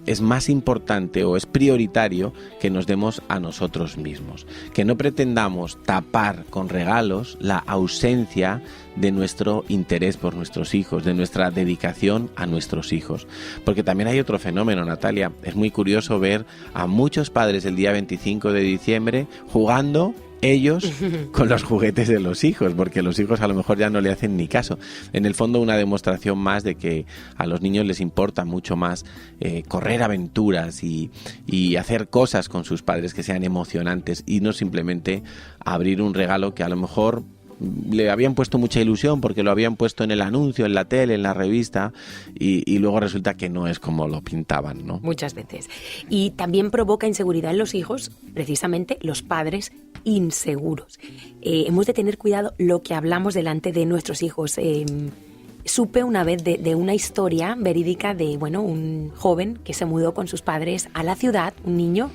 es más importante o es prioritario que nos demos a nosotros mismos, que no pretendamos tapar con regalos la ausencia de nuestro interés por nuestros hijos, de nuestra dedicación a nuestros hijos. Porque también hay otro fenómeno, Natalia, es muy curioso ver a muchos padres el día 25 de diciembre jugando ellos con los juguetes de los hijos, porque los hijos a lo mejor ya no le hacen ni caso. En el fondo, una demostración más de que a los niños les importa mucho más correr aventuras y hacer cosas con sus padres que sean emocionantes y no simplemente abrir un regalo que a lo mejor le habían puesto mucha ilusión porque lo habían puesto en el anuncio, en la tele, en la revista y luego resulta que no es como lo pintaban, ¿no? Muchas veces. Y también provoca inseguridad en los hijos, precisamente los padres inseguros. Hemos de tener cuidado lo que hablamos delante de nuestros hijos. Supe una vez de una historia verídica de un joven que se mudó con sus padres a la ciudad, un niño,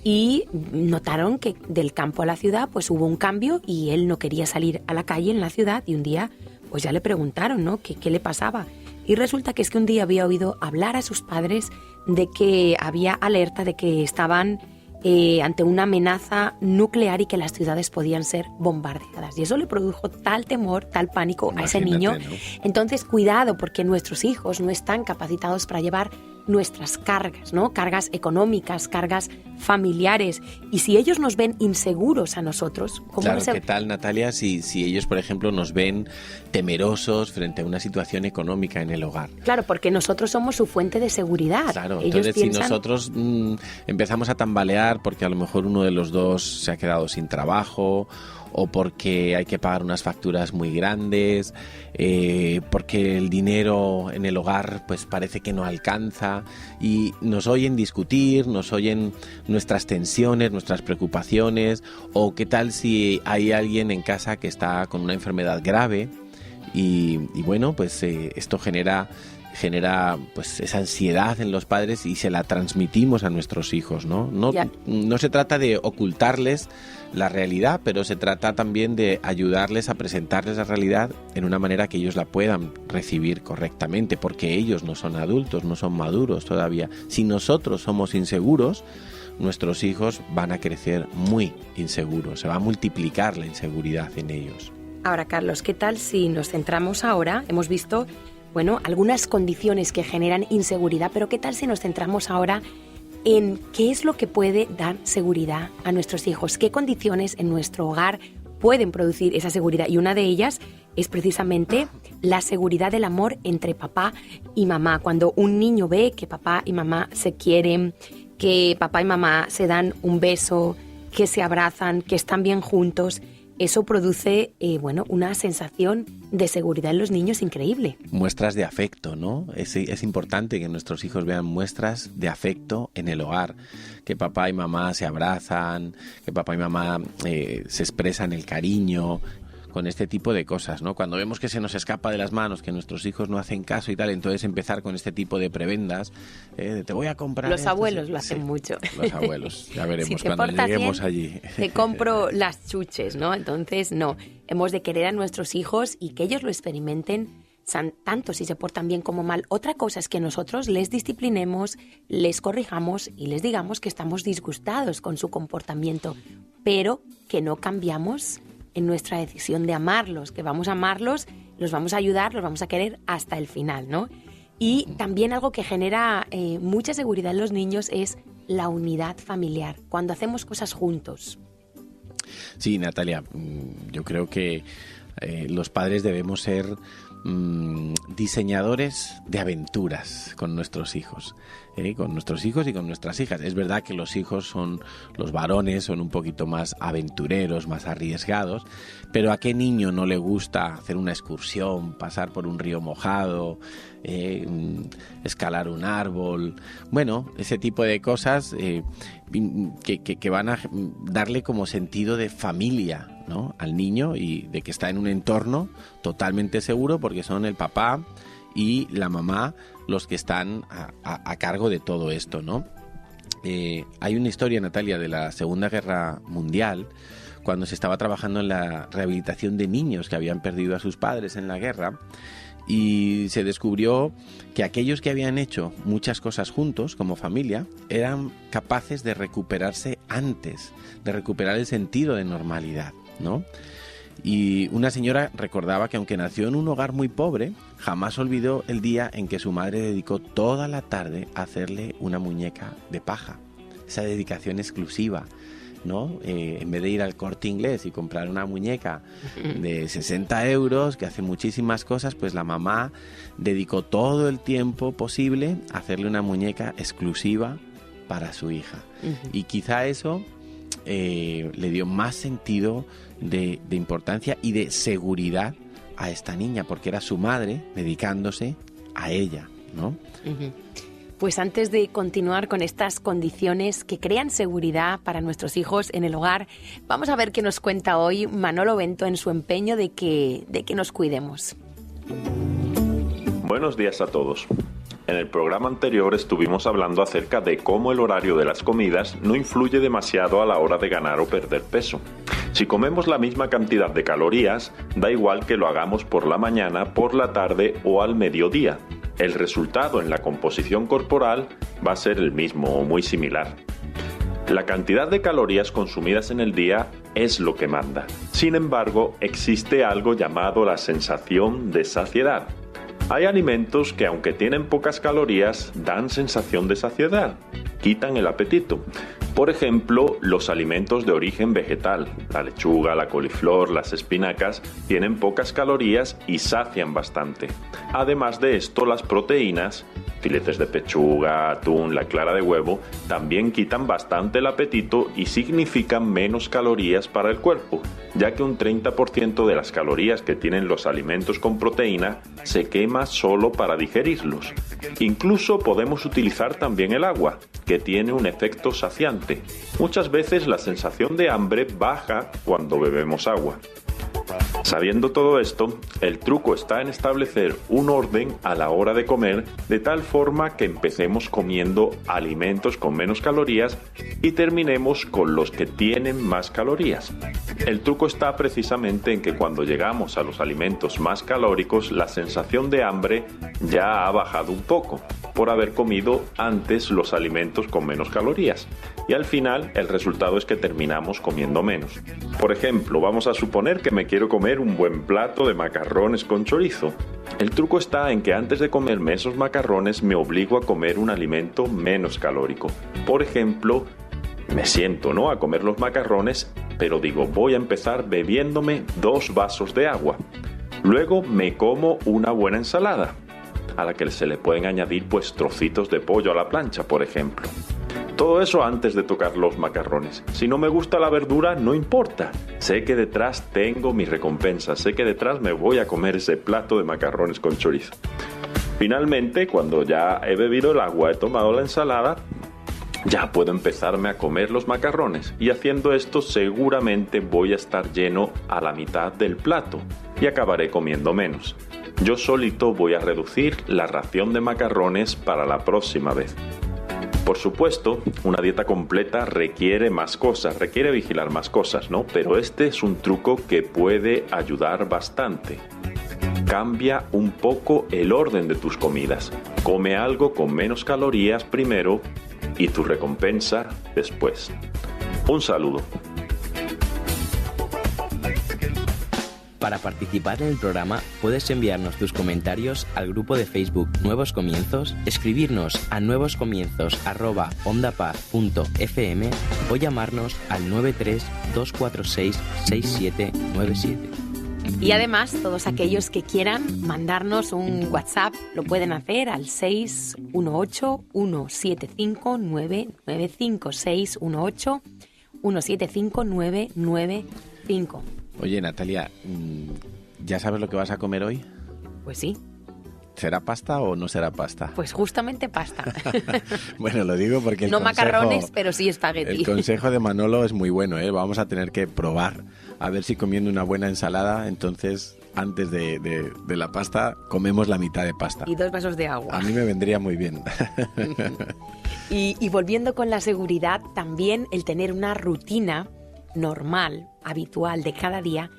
y notaron que del campo a la ciudad pues hubo un cambio y él no quería salir a la calle en la ciudad y un día pues ya le preguntaron, ¿no? ¿Qué le pasaba? Y resulta que es que un día había oído hablar a sus padres de que había alerta de que estaban ante una amenaza nuclear y que las ciudades podían ser bombardeadas. Y eso le produjo tal temor, tal pánico a ese niño. ¿No? Entonces, cuidado, porque nuestros hijos no están capacitados para llevar nuestras cargas, ¿no? Cargas económicas, cargas familiares. Y si ellos nos ven inseguros a nosotros... Claro, ¿qué tal, Natalia, si ellos, por ejemplo, nos ven temerosos frente a una situación económica en el hogar? Claro, porque nosotros somos su fuente de seguridad. Claro, ellos entonces si nosotros empezamos a tambalear porque a lo mejor uno de los dos se ha quedado sin trabajo o porque hay que pagar unas facturas muy grandes, porque el dinero en el hogar pues parece que no alcanza y nos oyen discutir, nos oyen nuestras tensiones, nuestras preocupaciones, o qué tal si hay alguien en casa que está con una enfermedad grave y bueno, pues esto genera pues esa ansiedad en los padres y se la transmitimos a nuestros hijos, ¿no? No se trata de ocultarles la realidad, pero se trata también de ayudarles a presentarles la realidad en una manera que ellos la puedan recibir correctamente, porque ellos no son adultos, no son maduros todavía. Si nosotros somos inseguros, nuestros hijos van a crecer muy inseguros, se va a multiplicar la inseguridad en ellos. Ahora, Carlos, ¿qué tal si nos centramos ahora? Hemos visto algunas condiciones que generan inseguridad, pero ¿qué tal si nos centramos ahora en qué es lo que puede dar seguridad a nuestros hijos? ¿Qué condiciones en nuestro hogar pueden producir esa seguridad? Y una de ellas es precisamente la seguridad del amor entre papá y mamá. Cuando un niño ve que papá y mamá se quieren, que papá y mamá se dan un beso, que se abrazan, que están bien juntos, eso produce una sensación de seguridad en los niños increíble. Muestras de afecto, ¿no? Es importante que nuestros hijos vean muestras de afecto en el hogar, que papá y mamá se abrazan, que papá y mamá se expresan el cariño, con este tipo de cosas, ¿no? Cuando vemos que se nos escapa de las manos, que nuestros hijos no hacen caso y tal, entonces empezar con este tipo de prebendas, te voy a comprar... Los abuelos lo hacen mucho. Los abuelos, ya veremos si cuando lleguemos bien, allí. Te compro las chuches, ¿no? Entonces, no, hemos de querer a nuestros hijos y que ellos lo experimenten tanto si se portan bien como mal. Otra cosa es que nosotros les disciplinemos, les corrijamos y les digamos que estamos disgustados con su comportamiento, pero que no cambiamos en nuestra decisión de amarlos, que vamos a amarlos, los vamos a ayudar, los vamos a querer hasta el final, ¿no? Y también algo que genera mucha seguridad en los niños es la unidad familiar, cuando hacemos cosas juntos. Sí, Natalia, yo creo que Los padres debemos ser diseñadores de aventuras con nuestros hijos, y con nuestras hijas. Es verdad que los varones son un poquito más aventureros, más arriesgados, pero ¿a qué niño no le gusta hacer una excursión, pasar por un río mojado, escalar un árbol? Bueno, ese tipo de cosas que van a darle como sentido de familia, ¿no?, al niño, y de que está en un entorno totalmente seguro, porque son el papá y la mamá los que están a cargo de todo esto, ¿no? Hay una historia, Natalia, de la Segunda Guerra Mundial, cuando se estaba trabajando en la rehabilitación de niños que habían perdido a sus padres en la guerra, y se descubrió que aquellos que habían hecho muchas cosas juntos como familia eran capaces de recuperarse antes, de recuperar el sentido de normalidad, ¿no? Y una señora recordaba que aunque nació en un hogar muy pobre, jamás olvidó el día en que su madre dedicó toda la tarde a hacerle una muñeca de paja. Esa dedicación exclusiva, ¿no? En vez de ir al Corte Inglés y comprar una muñeca de 60 euros que hace muchísimas cosas, pues la mamá dedicó todo el tiempo posible a hacerle una muñeca exclusiva para su hija. Y quizá eso le dio más sentido de importancia y de seguridad a esta niña, porque era su madre dedicándose a ella, ¿no? Pues antes de continuar con estas condiciones que crean seguridad para nuestros hijos en el hogar, vamos a ver qué nos cuenta hoy Manolo Bento en su empeño de que nos cuidemos. Buenos días a todos. En el programa anterior estuvimos hablando acerca de cómo el horario de las comidas no influye demasiado a la hora de ganar o perder peso. Si comemos la misma cantidad de calorías, da igual que lo hagamos por la mañana, por la tarde o al mediodía. El resultado en la composición corporal va a ser el mismo o muy similar. La cantidad de calorías consumidas en el día es lo que manda. Sin embargo, existe algo llamado la sensación de saciedad. Hay alimentos que, aunque tienen pocas calorías, dan sensación de saciedad, quitan el apetito. Por ejemplo, los alimentos de origen vegetal, la lechuga, la coliflor, las espinacas, tienen pocas calorías y sacian bastante. Además de esto, las proteínas, filetes de pechuga, atún, la clara de huevo, también quitan bastante el apetito y significan menos calorías para el cuerpo, ya que un 30% de las calorías que tienen los alimentos con proteína se quema solo para digerirlos. Incluso podemos utilizar también el agua, que tiene un efecto saciante. Muchas veces la sensación de hambre baja cuando bebemos agua. Sabiendo todo esto, el truco está en establecer un orden a la hora de comer, de tal forma que empecemos comiendo alimentos con menos calorías y terminemos con los que tienen más calorías. El truco está precisamente en que cuando llegamos a los alimentos más calóricos, la sensación de hambre ya ha bajado un poco, por haber comido antes los alimentos con menos calorías. Y al final, el resultado es que terminamos comiendo menos. Por ejemplo, vamos a suponer que me quiero comer un buen plato de macarrones con chorizo. El truco está en que antes de comerme esos macarrones me obligo a comer un alimento menos calórico. Por ejemplo, me siento, ¿no?, a comer los macarrones, pero digo, voy a empezar bebiéndome 2 vasos de agua. Luego me como una buena ensalada, a la que se le pueden añadir pues trocitos de pollo a la plancha, por ejemplo. Todo eso antes de tocar los macarrones. Si no me gusta la verdura, no importa. Sé que detrás tengo mi recompensa. Sé que detrás me voy a comer ese plato de macarrones con chorizo. Finalmente, cuando ya he bebido el agua, he tomado la ensalada, ya puedo empezarme a comer los macarrones. Y haciendo esto, seguramente voy a estar lleno a la mitad del plato y acabaré comiendo menos. Yo solito voy a reducir la ración de macarrones para la próxima vez. Por supuesto, una dieta completa requiere más cosas, requiere vigilar más cosas, ¿no? Pero este es un truco que puede ayudar bastante. Cambia un poco el orden de tus comidas. Come algo con menos calorías primero y tu recompensa después. Un saludo. Para participar en el programa puedes enviarnos tus comentarios al grupo de Facebook Nuevos Comienzos, escribirnos a nuevoscomienzos@ondapaz.fm o llamarnos al 93 246 6797. Y además, todos aquellos que quieran mandarnos un WhatsApp lo pueden hacer al 618-175-995. 618-175-995. Oye, Natalia, ¿ya sabes lo que vas a comer hoy? Pues sí. ¿Será pasta o no será pasta? Pues justamente pasta. Bueno, lo digo porque no macarrones, pero sí espagueti. El consejo de Manolo es muy bueno, ¿eh? Vamos a tener que probar. A ver si comiendo una buena ensalada, entonces antes de la pasta comemos la mitad de pasta. Y 2 vasos de agua. A mí me vendría muy bien. Y volviendo con la seguridad, también el tener una rutina normal, habitual de cada día,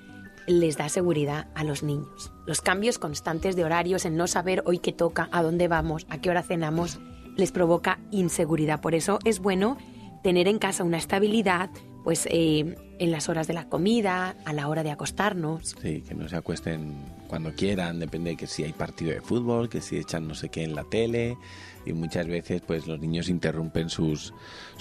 les da seguridad a los niños. Los cambios constantes de horarios, el no saber hoy qué toca, a dónde vamos, a qué hora cenamos, les provoca inseguridad. Por eso es bueno tener en casa una estabilidad, pues en las horas de la comida, a la hora de acostarnos. Sí, que no se acuesten cuando quieran, depende de que si hay partido de fútbol, que si echan no sé qué en la tele, y muchas veces pues los niños interrumpen sus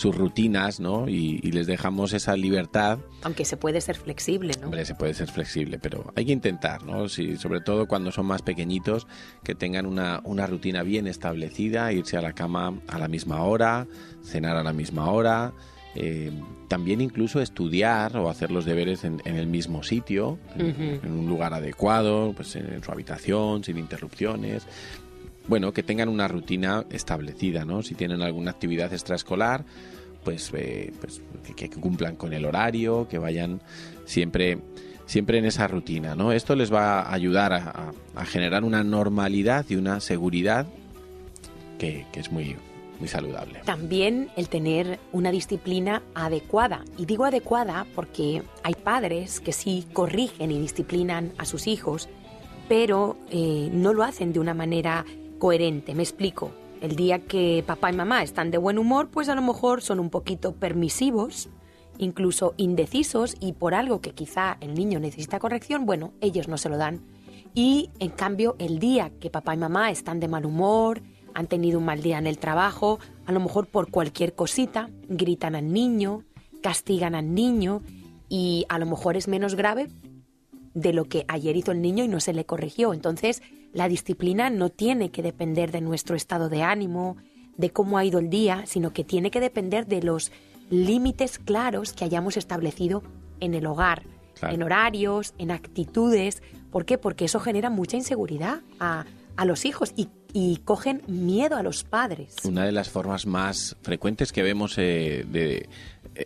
rutinas, ¿no? Y les dejamos esa libertad. Aunque se puede ser flexible, ¿no? Hombre, se puede ser flexible, pero hay que intentar, ¿no? Sí, sobre todo cuando son más pequeñitos, que tengan una rutina bien establecida, irse a la cama a la misma hora, cenar a la misma hora. También incluso estudiar o hacer los deberes en el mismo sitio, en un lugar adecuado, pues en su habitación, sin interrupciones. Bueno, que tengan una rutina establecida, ¿no? Si tienen alguna actividad extraescolar, pues que cumplan con el horario, que vayan siempre en esa rutina, ¿no? Esto les va a ayudar a generar una normalidad y una seguridad que es muy saludable. También el tener una disciplina adecuada. Y digo adecuada porque hay padres que sí corrigen y disciplinan a sus hijos, pero no lo hacen de una manera coherente. Me explico. El día que papá y mamá están de buen humor, pues a lo mejor son un poquito permisivos, incluso indecisos, y por algo que quizá el niño necesita corrección, bueno, ellos no se lo dan. Y en cambio, el día que papá y mamá están de mal humor, han tenido un mal día en el trabajo, a lo mejor por cualquier cosita, gritan al niño, castigan al niño, y a lo mejor es menos grave de lo que ayer hizo el niño y no se le corrigió. Entonces, la disciplina no tiene que depender de nuestro estado de ánimo, de cómo ha ido el día, sino que tiene que depender de los límites claros que hayamos establecido en el hogar, claro, en horarios, en actitudes. ¿Por qué? Porque eso genera mucha inseguridad a los hijos y cogen miedo a los padres. Una de las formas más frecuentes que vemos de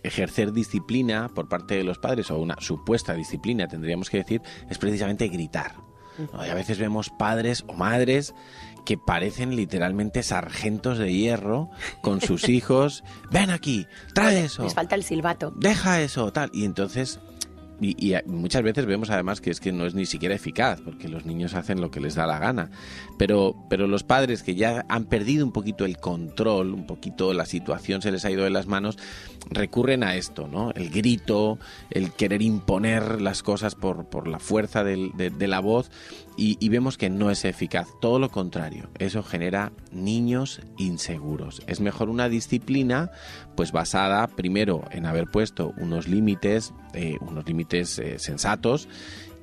ejercer disciplina por parte de los padres, o una supuesta disciplina, tendríamos que decir, es precisamente gritar. Y a veces vemos padres o madres que parecen literalmente sargentos de hierro con sus hijos. Ven aquí, trae eso. Les falta el silbato. Deja eso, tal. Y entonces... Y muchas veces vemos además que es que no es ni siquiera eficaz, porque los niños hacen lo que les da la gana. Pero los padres que ya han perdido un poquito el control, un poquito la situación se les ha ido de las manos, recurren a esto, ¿no? El grito, el querer imponer las cosas por la fuerza de la voz, y vemos que no es eficaz. Todo lo contrario, eso genera niños inseguros. Es mejor una disciplina pues basada primero en haber puesto unos límites sensatos,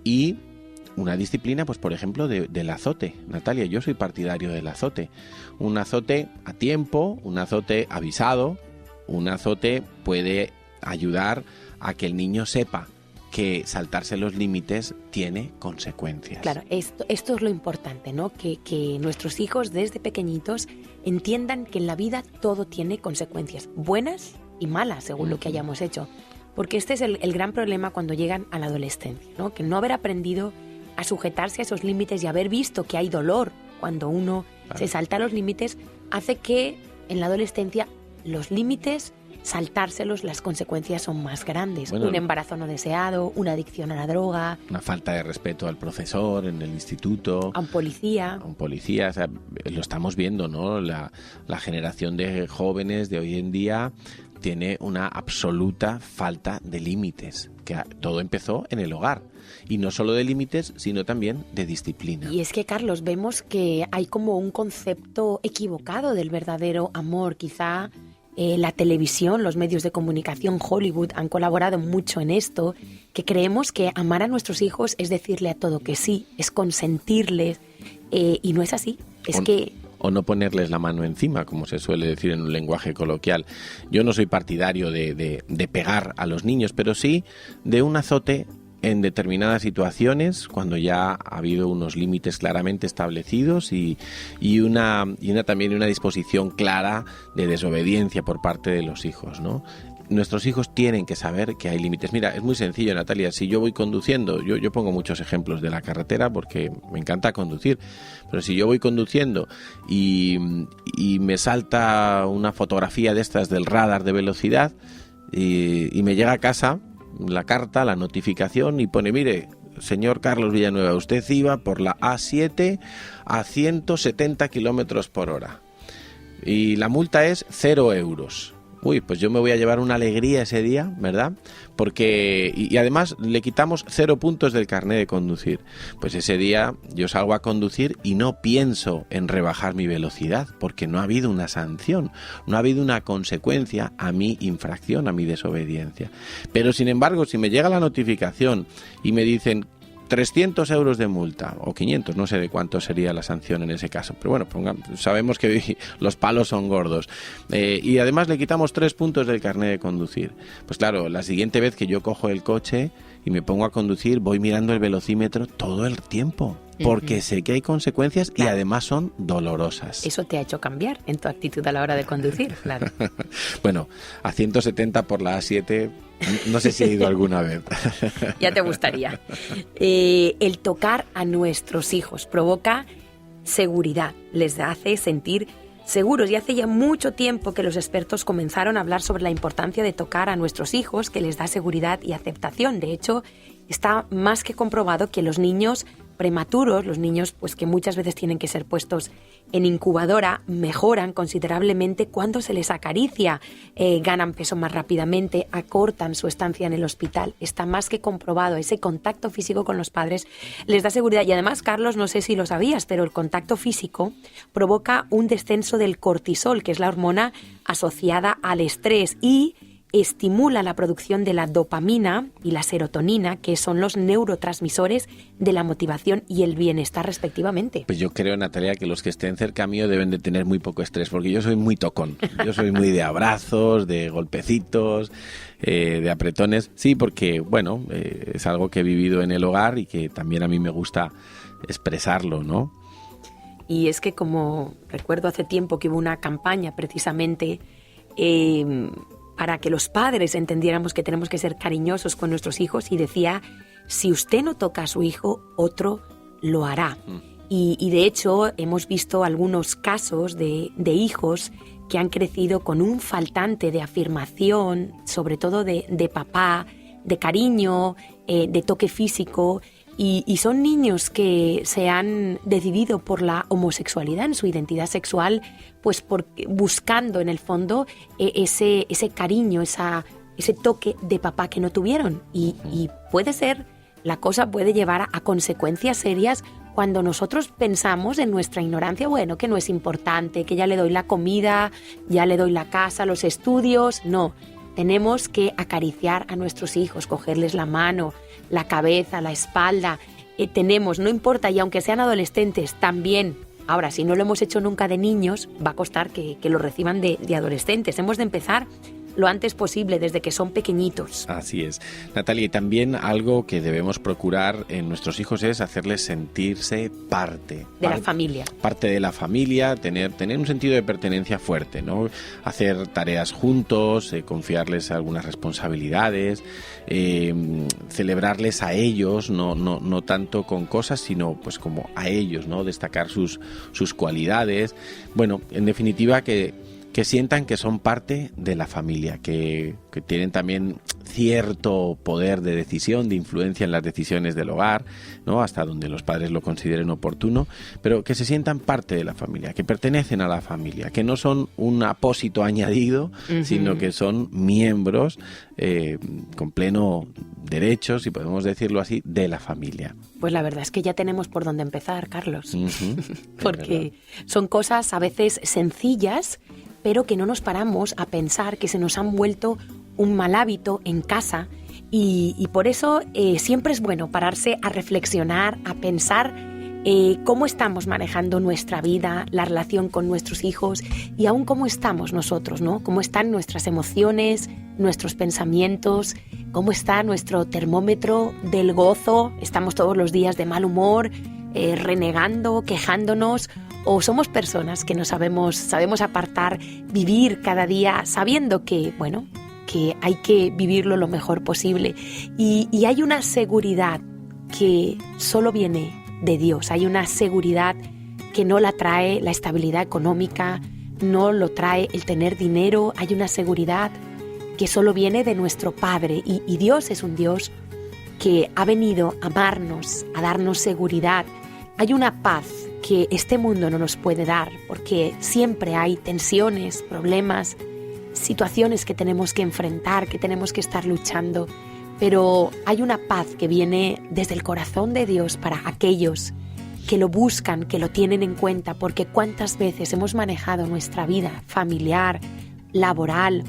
y una disciplina, pues por ejemplo, del azote. Natalia, yo soy partidario del azote. Un azote a tiempo, un azote avisado, un azote puede ayudar a que el niño sepa que saltarse los límites tiene consecuencias. Claro, esto es lo importante, ¿no? Que nuestros hijos desde pequeñitos entiendan que en la vida todo tiene consecuencias, buenas y malas, según lo que hayamos hecho. Porque este es el gran problema cuando llegan a la adolescencia, ¿no? Que no haber aprendido a sujetarse a esos límites y haber visto que hay dolor cuando uno se salta los límites, hace que en la adolescencia los límites, saltárselos, las consecuencias son más grandes. Bueno, un embarazo no deseado, una adicción a la droga, una falta de respeto al profesor en el instituto, a un policía. O sea, lo estamos viendo, ¿no? La generación de jóvenes de hoy en día tiene una absoluta falta de límites, que todo empezó en el hogar. Y no solo de límites, sino también de disciplina. Y es que, Carlos, vemos que hay como un concepto equivocado del verdadero amor. Quizá la televisión, los medios de comunicación, Hollywood han colaborado mucho en esto, que creemos que amar a nuestros hijos es decirle a todo que sí, es consentirles, y no es así. O no ponerles la mano encima, como se suele decir en un lenguaje coloquial. Yo no soy partidario de pegar a los niños, pero sí de un azote en determinadas situaciones, cuando ya ha habido unos límites claramente establecidos y también una disposición clara de desobediencia por parte de los hijos, ¿no? Nuestros hijos tienen que saber que hay límites. Mira, es muy sencillo, Natalia. Si yo voy conduciendo, yo pongo muchos ejemplos de la carretera porque me encanta conducir, pero si yo voy conduciendo y me salta una fotografía de estas del radar de velocidad y me llega a casa la carta, la notificación y pone, mire, señor Carlos Villanueva, usted iba por la A7 a 170 kilómetros por hora y la multa es 0 euros. Uy, pues yo me voy a llevar una alegría ese día, ¿verdad? Porque y además le quitamos 0 puntos del carné de conducir. Pues ese día yo salgo a conducir y no pienso en rebajar mi velocidad, porque no ha habido una sanción, no ha habido una consecuencia a mi infracción, a mi desobediencia. Pero sin embargo, si me llega la notificación y me dicen 300 euros de multa, o 500, no sé de cuánto sería la sanción en ese caso, pero bueno, sabemos que los palos son gordos, y además le quitamos 3 puntos del carnet de conducir. Pues claro, la siguiente vez que yo cojo el coche y me pongo a conducir, voy mirando el velocímetro todo el tiempo, porque sé que hay consecuencias, claro, y además son dolorosas. Eso te ha hecho cambiar en tu actitud a la hora de conducir, claro. Bueno, a 170 por la A7, no sé si he ido alguna vez. Ya te gustaría. El tocar a nuestros hijos provoca seguridad, les hace sentir seguros, y hace ya mucho tiempo que los expertos comenzaron a hablar sobre la importancia de tocar a nuestros hijos, que les da seguridad y aceptación. De hecho, está más que comprobado que los niños prematuros, los niños pues que muchas veces tienen que ser puestos en incubadora, mejoran considerablemente cuando se les acaricia, ganan peso más rápidamente, acortan su estancia en el hospital. Está más que comprobado, ese contacto físico con los padres les da seguridad. Y además, Carlos, no sé si lo sabías, pero el contacto físico provoca un descenso del cortisol, que es la hormona asociada al estrés, y estimula la producción de la dopamina y la serotonina, que son los neurotransmisores de la motivación y el bienestar respectivamente. Pues yo creo, Natalia, que los que estén cerca mío deben de tener muy poco estrés, porque yo soy muy tocón. Yo soy muy de abrazos, de golpecitos, de apretones. Sí, porque, bueno, es algo que he vivido en el hogar y que también a mí me gusta expresarlo, ¿no? Y es que, como recuerdo hace tiempo que hubo una campaña precisamente para que los padres entendiéramos que tenemos que ser cariñosos con nuestros hijos, y decía, si usted no toca a su hijo, otro lo hará. Y de hecho hemos visto algunos casos de hijos que han crecido con un faltante de afirmación, sobre todo de papá, de cariño, de toque físico, y son niños que se han decidido por la homosexualidad en su identidad sexual, pues buscando en el fondo ese cariño, ese toque de papá que no tuvieron. Y puede ser, la cosa puede llevar a consecuencias serias cuando nosotros pensamos en nuestra ignorancia, bueno, que no es importante, que ya le doy la comida, ya le doy la casa, los estudios. No, tenemos que acariciar a nuestros hijos, cogerles la mano, la cabeza, la espalda. Tenemos, no importa, y aunque sean adolescentes, también. Ahora, si no lo hemos hecho nunca de niños, va a costar que lo reciban de adolescentes. Hemos de empezar lo antes posible, desde que son pequeñitos. Así es. Natalia, y también algo que debemos procurar en nuestros hijos es hacerles sentirse parte de la familia. Parte de la familia, tener un sentido de pertenencia fuerte, ¿no? Hacer tareas juntos, confiarles algunas responsabilidades, celebrarles a ellos, no tanto con cosas, sino pues como a ellos, ¿no? Destacar sus cualidades. Bueno, en definitiva, que sientan que son parte de la familia, que que tienen también cierto poder de decisión, de influencia en las decisiones del hogar, ¿no? Hasta donde los padres lo consideren oportuno, pero que se sientan parte de la familia, que pertenecen a la familia, que no son un apósito añadido, sino que son miembros con pleno derecho, si podemos decirlo así, de la familia. Pues la verdad es que ya tenemos por dónde empezar, Carlos, porque verdad. son cosas a veces sencillas, pero que no nos paramos a pensar que se nos han vuelto un mal hábito en casa y por eso siempre es bueno pararse a reflexionar, a pensar cómo estamos manejando nuestra vida, la relación con nuestros hijos y aún cómo estamos nosotros, ¿no? Cómo están nuestras emociones, nuestros pensamientos, cómo está nuestro termómetro del gozo, estamos todos los días de mal humor, renegando, quejándonos, o somos personas que no sabemos apartar, vivir cada día sabiendo que, bueno, que hay que vivirlo lo mejor posible. Y hay una seguridad que solo viene de Dios, hay una seguridad que no la trae la estabilidad económica, no lo trae el tener dinero, hay una seguridad que solo viene de nuestro Padre y Dios es un Dios que ha venido a amarnos, a darnos seguridad. Hay una paz que este mundo no nos puede dar porque siempre hay tensiones, problemas, situaciones que tenemos que enfrentar, que tenemos que estar luchando, pero hay una paz que viene desde el corazón de Dios para aquellos que lo buscan, que lo tienen en cuenta, porque cuántas veces hemos manejado nuestra vida familiar, laboral,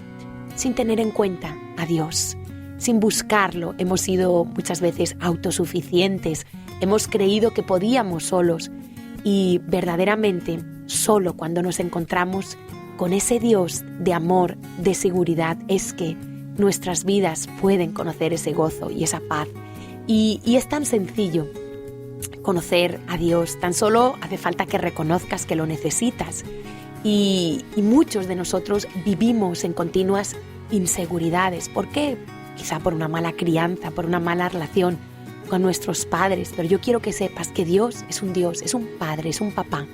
sin tener en cuenta a Dios, sin buscarlo. Hemos sido muchas veces autosuficientes, hemos creído que podíamos solos y verdaderamente solo cuando nos encontramos con ese Dios de amor, de seguridad, es que nuestras vidas pueden conocer ese gozo y esa paz. Y es tan sencillo conocer a Dios, tan solo hace falta que reconozcas que lo necesitas. Y muchos de nosotros vivimos en continuas inseguridades. ¿Por qué? Quizá por una mala crianza, por una mala relación con nuestros padres. Pero yo quiero que sepas que Dios, es un Padre, es un papá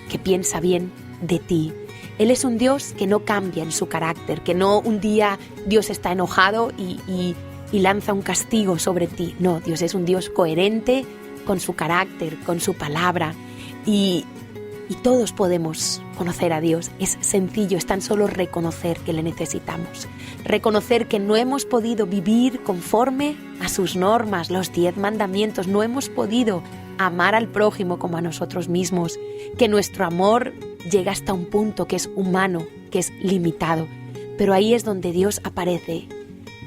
que piensa bien de ti. Él es un Dios que no cambia en su carácter, que no un día Dios está enojado y lanza un castigo sobre ti. No, Dios es un Dios coherente con su carácter, con su palabra. Y todos podemos conocer a Dios. Es sencillo, es tan solo reconocer que le necesitamos. Reconocer que no hemos podido vivir conforme a sus normas, los 10 mandamientos. No hemos podido amar al prójimo como a nosotros mismos. Que nuestro amor llega hasta un punto que es humano, que es limitado. Pero ahí es donde Dios aparece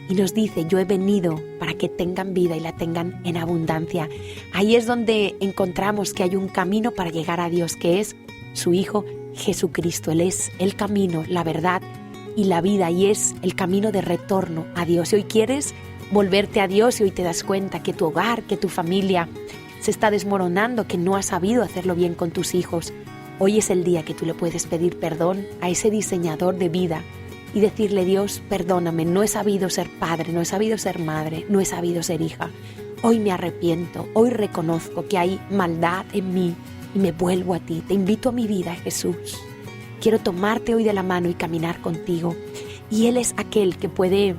y nos dice: yo he venido para que tengan vida y la tengan en abundancia. Ahí es donde encontramos que hay un camino para llegar a Dios, que es su Hijo Jesucristo. Él es el camino, la verdad y la vida, y es el camino de retorno a Dios. Si hoy quieres volverte a Dios y hoy te das cuenta que tu hogar, que tu familia se está desmoronando, que no has sabido hacerlo bien con tus hijos, hoy es el día que tú le puedes pedir perdón a ese diseñador de vida y decirle: Dios, perdóname, no he sabido ser padre, no he sabido ser madre, no he sabido ser hija. Hoy me arrepiento, hoy reconozco que hay maldad en mí y me vuelvo a ti. Te invito a mi vida, Jesús. Quiero tomarte hoy de la mano y caminar contigo. Y Él es aquel que puede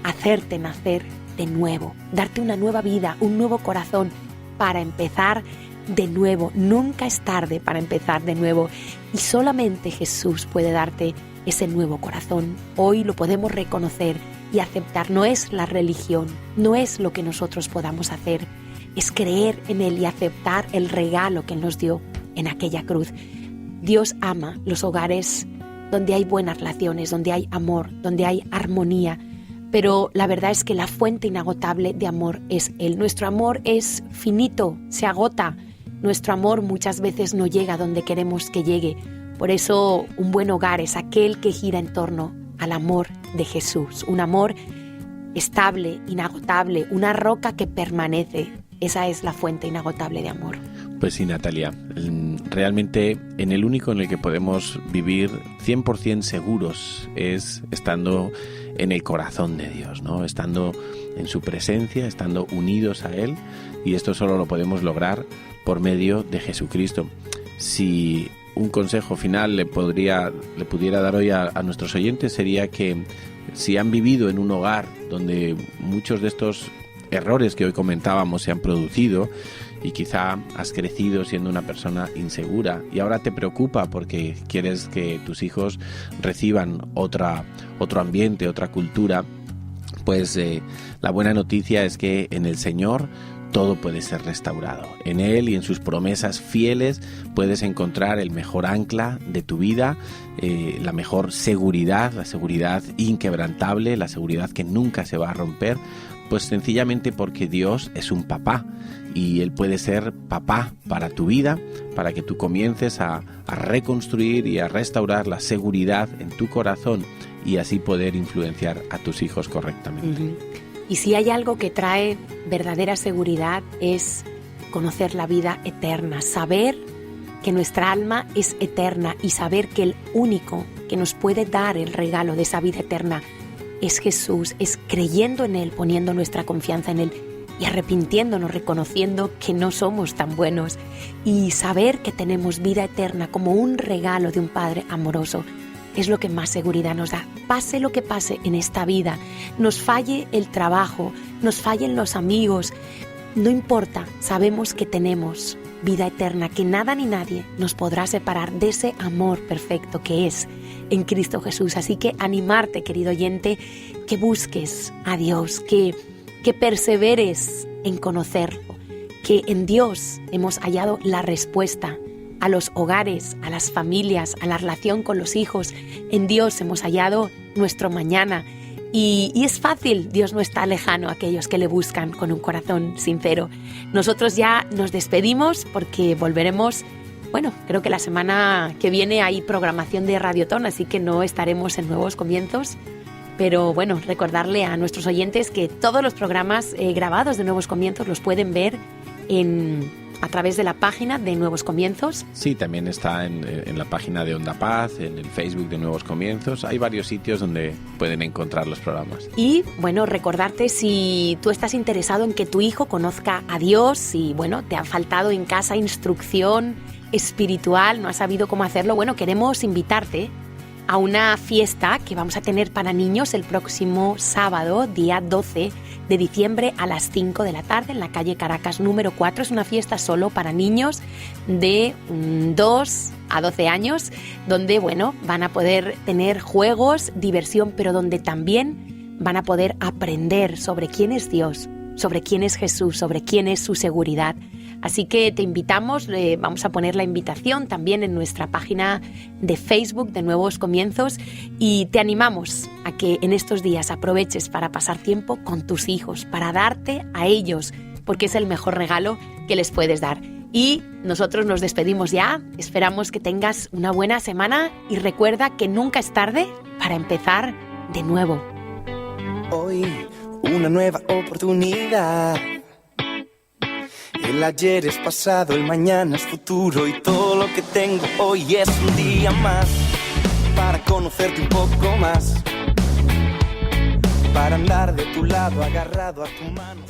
hacerte nacer de nuevo, darte una nueva vida, un nuevo corazón para empezar de nuevo. Nunca es tarde para empezar de nuevo y solamente Jesús puede darte ese nuevo corazón. Hoy lo podemos reconocer y aceptar. No es la religión, no es lo que nosotros podamos hacer, es creer en Él y aceptar el regalo que Él nos dio en aquella cruz. Dios ama los hogares donde hay buenas relaciones, donde hay amor, donde hay armonía, pero la verdad es que la fuente inagotable de amor es Él. Nuestro amor es finito, se agota. Nuestro amor muchas veces no llega donde queremos que llegue. Por eso un buen hogar es aquel que gira en torno al amor de Jesús. Un amor estable, inagotable, una roca que permanece. Esa es la fuente inagotable de amor. Pues sí, Natalia, realmente en el único en el que podemos vivir 100% seguros es estando en el corazón de Dios, ¿no? Estando en su presencia, estando unidos a Él, y esto solo lo podemos lograr por medio de Jesucristo. Si un consejo final le pudiera dar hoy a nuestros oyentes sería que si han vivido en un hogar donde muchos de estos errores que hoy comentábamos se han producido y quizá has crecido siendo una persona insegura y ahora te preocupa porque quieres que tus hijos reciban otro ambiente, otra cultura, pues la buena noticia es que en el Señor todo puede ser restaurado. En Él y en sus promesas fieles puedes encontrar el mejor ancla de tu vida, la mejor seguridad, la seguridad inquebrantable, la seguridad que nunca se va a romper, pues sencillamente porque Dios es un papá y Él puede ser papá para tu vida, para que tú comiences a reconstruir y a restaurar la seguridad en tu corazón y así poder influenciar a tus hijos correctamente. Uh-huh. Y si hay algo que trae verdadera seguridad es conocer la vida eterna, saber que nuestra alma es eterna y saber que el único que nos puede dar el regalo de esa vida eterna es Jesús, es creyendo en Él, poniendo nuestra confianza en Él y arrepintiéndonos, reconociendo que no somos tan buenos y saber que tenemos vida eterna como un regalo de un Padre amoroso. Es lo que más seguridad nos da. Pase lo que pase en esta vida, nos falle el trabajo, nos fallen los amigos, no importa, sabemos que tenemos vida eterna, que nada ni nadie nos podrá separar de ese amor perfecto que es en Cristo Jesús. Así que animarte, querido oyente, que busques a Dios, que perseveres en conocerlo, que en Dios hemos hallado la respuesta a los hogares, a las familias, a la relación con los hijos. En Dios hemos hallado nuestro mañana y es fácil, Dios no está lejano a aquellos que le buscan con un corazón sincero. Nosotros ya nos despedimos porque volveremos, bueno, creo que la semana que viene hay programación de Radiotón, así que no estaremos en Nuevos Comienzos. Pero bueno, recordarle a nuestros oyentes que todos los programas grabados de Nuevos Comienzos los pueden ver a través de la página de Nuevos Comienzos. Sí, también está en la página de Onda Paz, en el Facebook de Nuevos Comienzos. Hay varios sitios donde pueden encontrar los programas. Y bueno, recordarte si tú estás interesado en que tu hijo conozca a Dios y bueno, te ha faltado en casa instrucción espiritual, no has sabido cómo hacerlo, bueno, queremos invitarte a una fiesta que vamos a tener para niños el próximo sábado, día 12 de diciembre a las 5 de la tarde en la calle Caracas número 4. Es una fiesta solo para niños de 2 a 12 años, donde bueno, van a poder tener juegos, diversión, pero donde también van a poder aprender sobre quién es Dios, sobre quién es Jesús, sobre quién es su seguridad. Así que te invitamos, vamos a poner la invitación también en nuestra página de Facebook de Nuevos Comienzos y te animamos a que en estos días aproveches para pasar tiempo con tus hijos, para darte a ellos, porque es el mejor regalo que les puedes dar. Y nosotros nos despedimos ya, esperamos que tengas una buena semana y recuerda que nunca es tarde para empezar de nuevo. Hoy una nueva oportunidad. El ayer es pasado, el mañana es futuro y todo lo que tengo hoy es un día más para conocerte un poco más, para andar de tu lado agarrado a tu mano.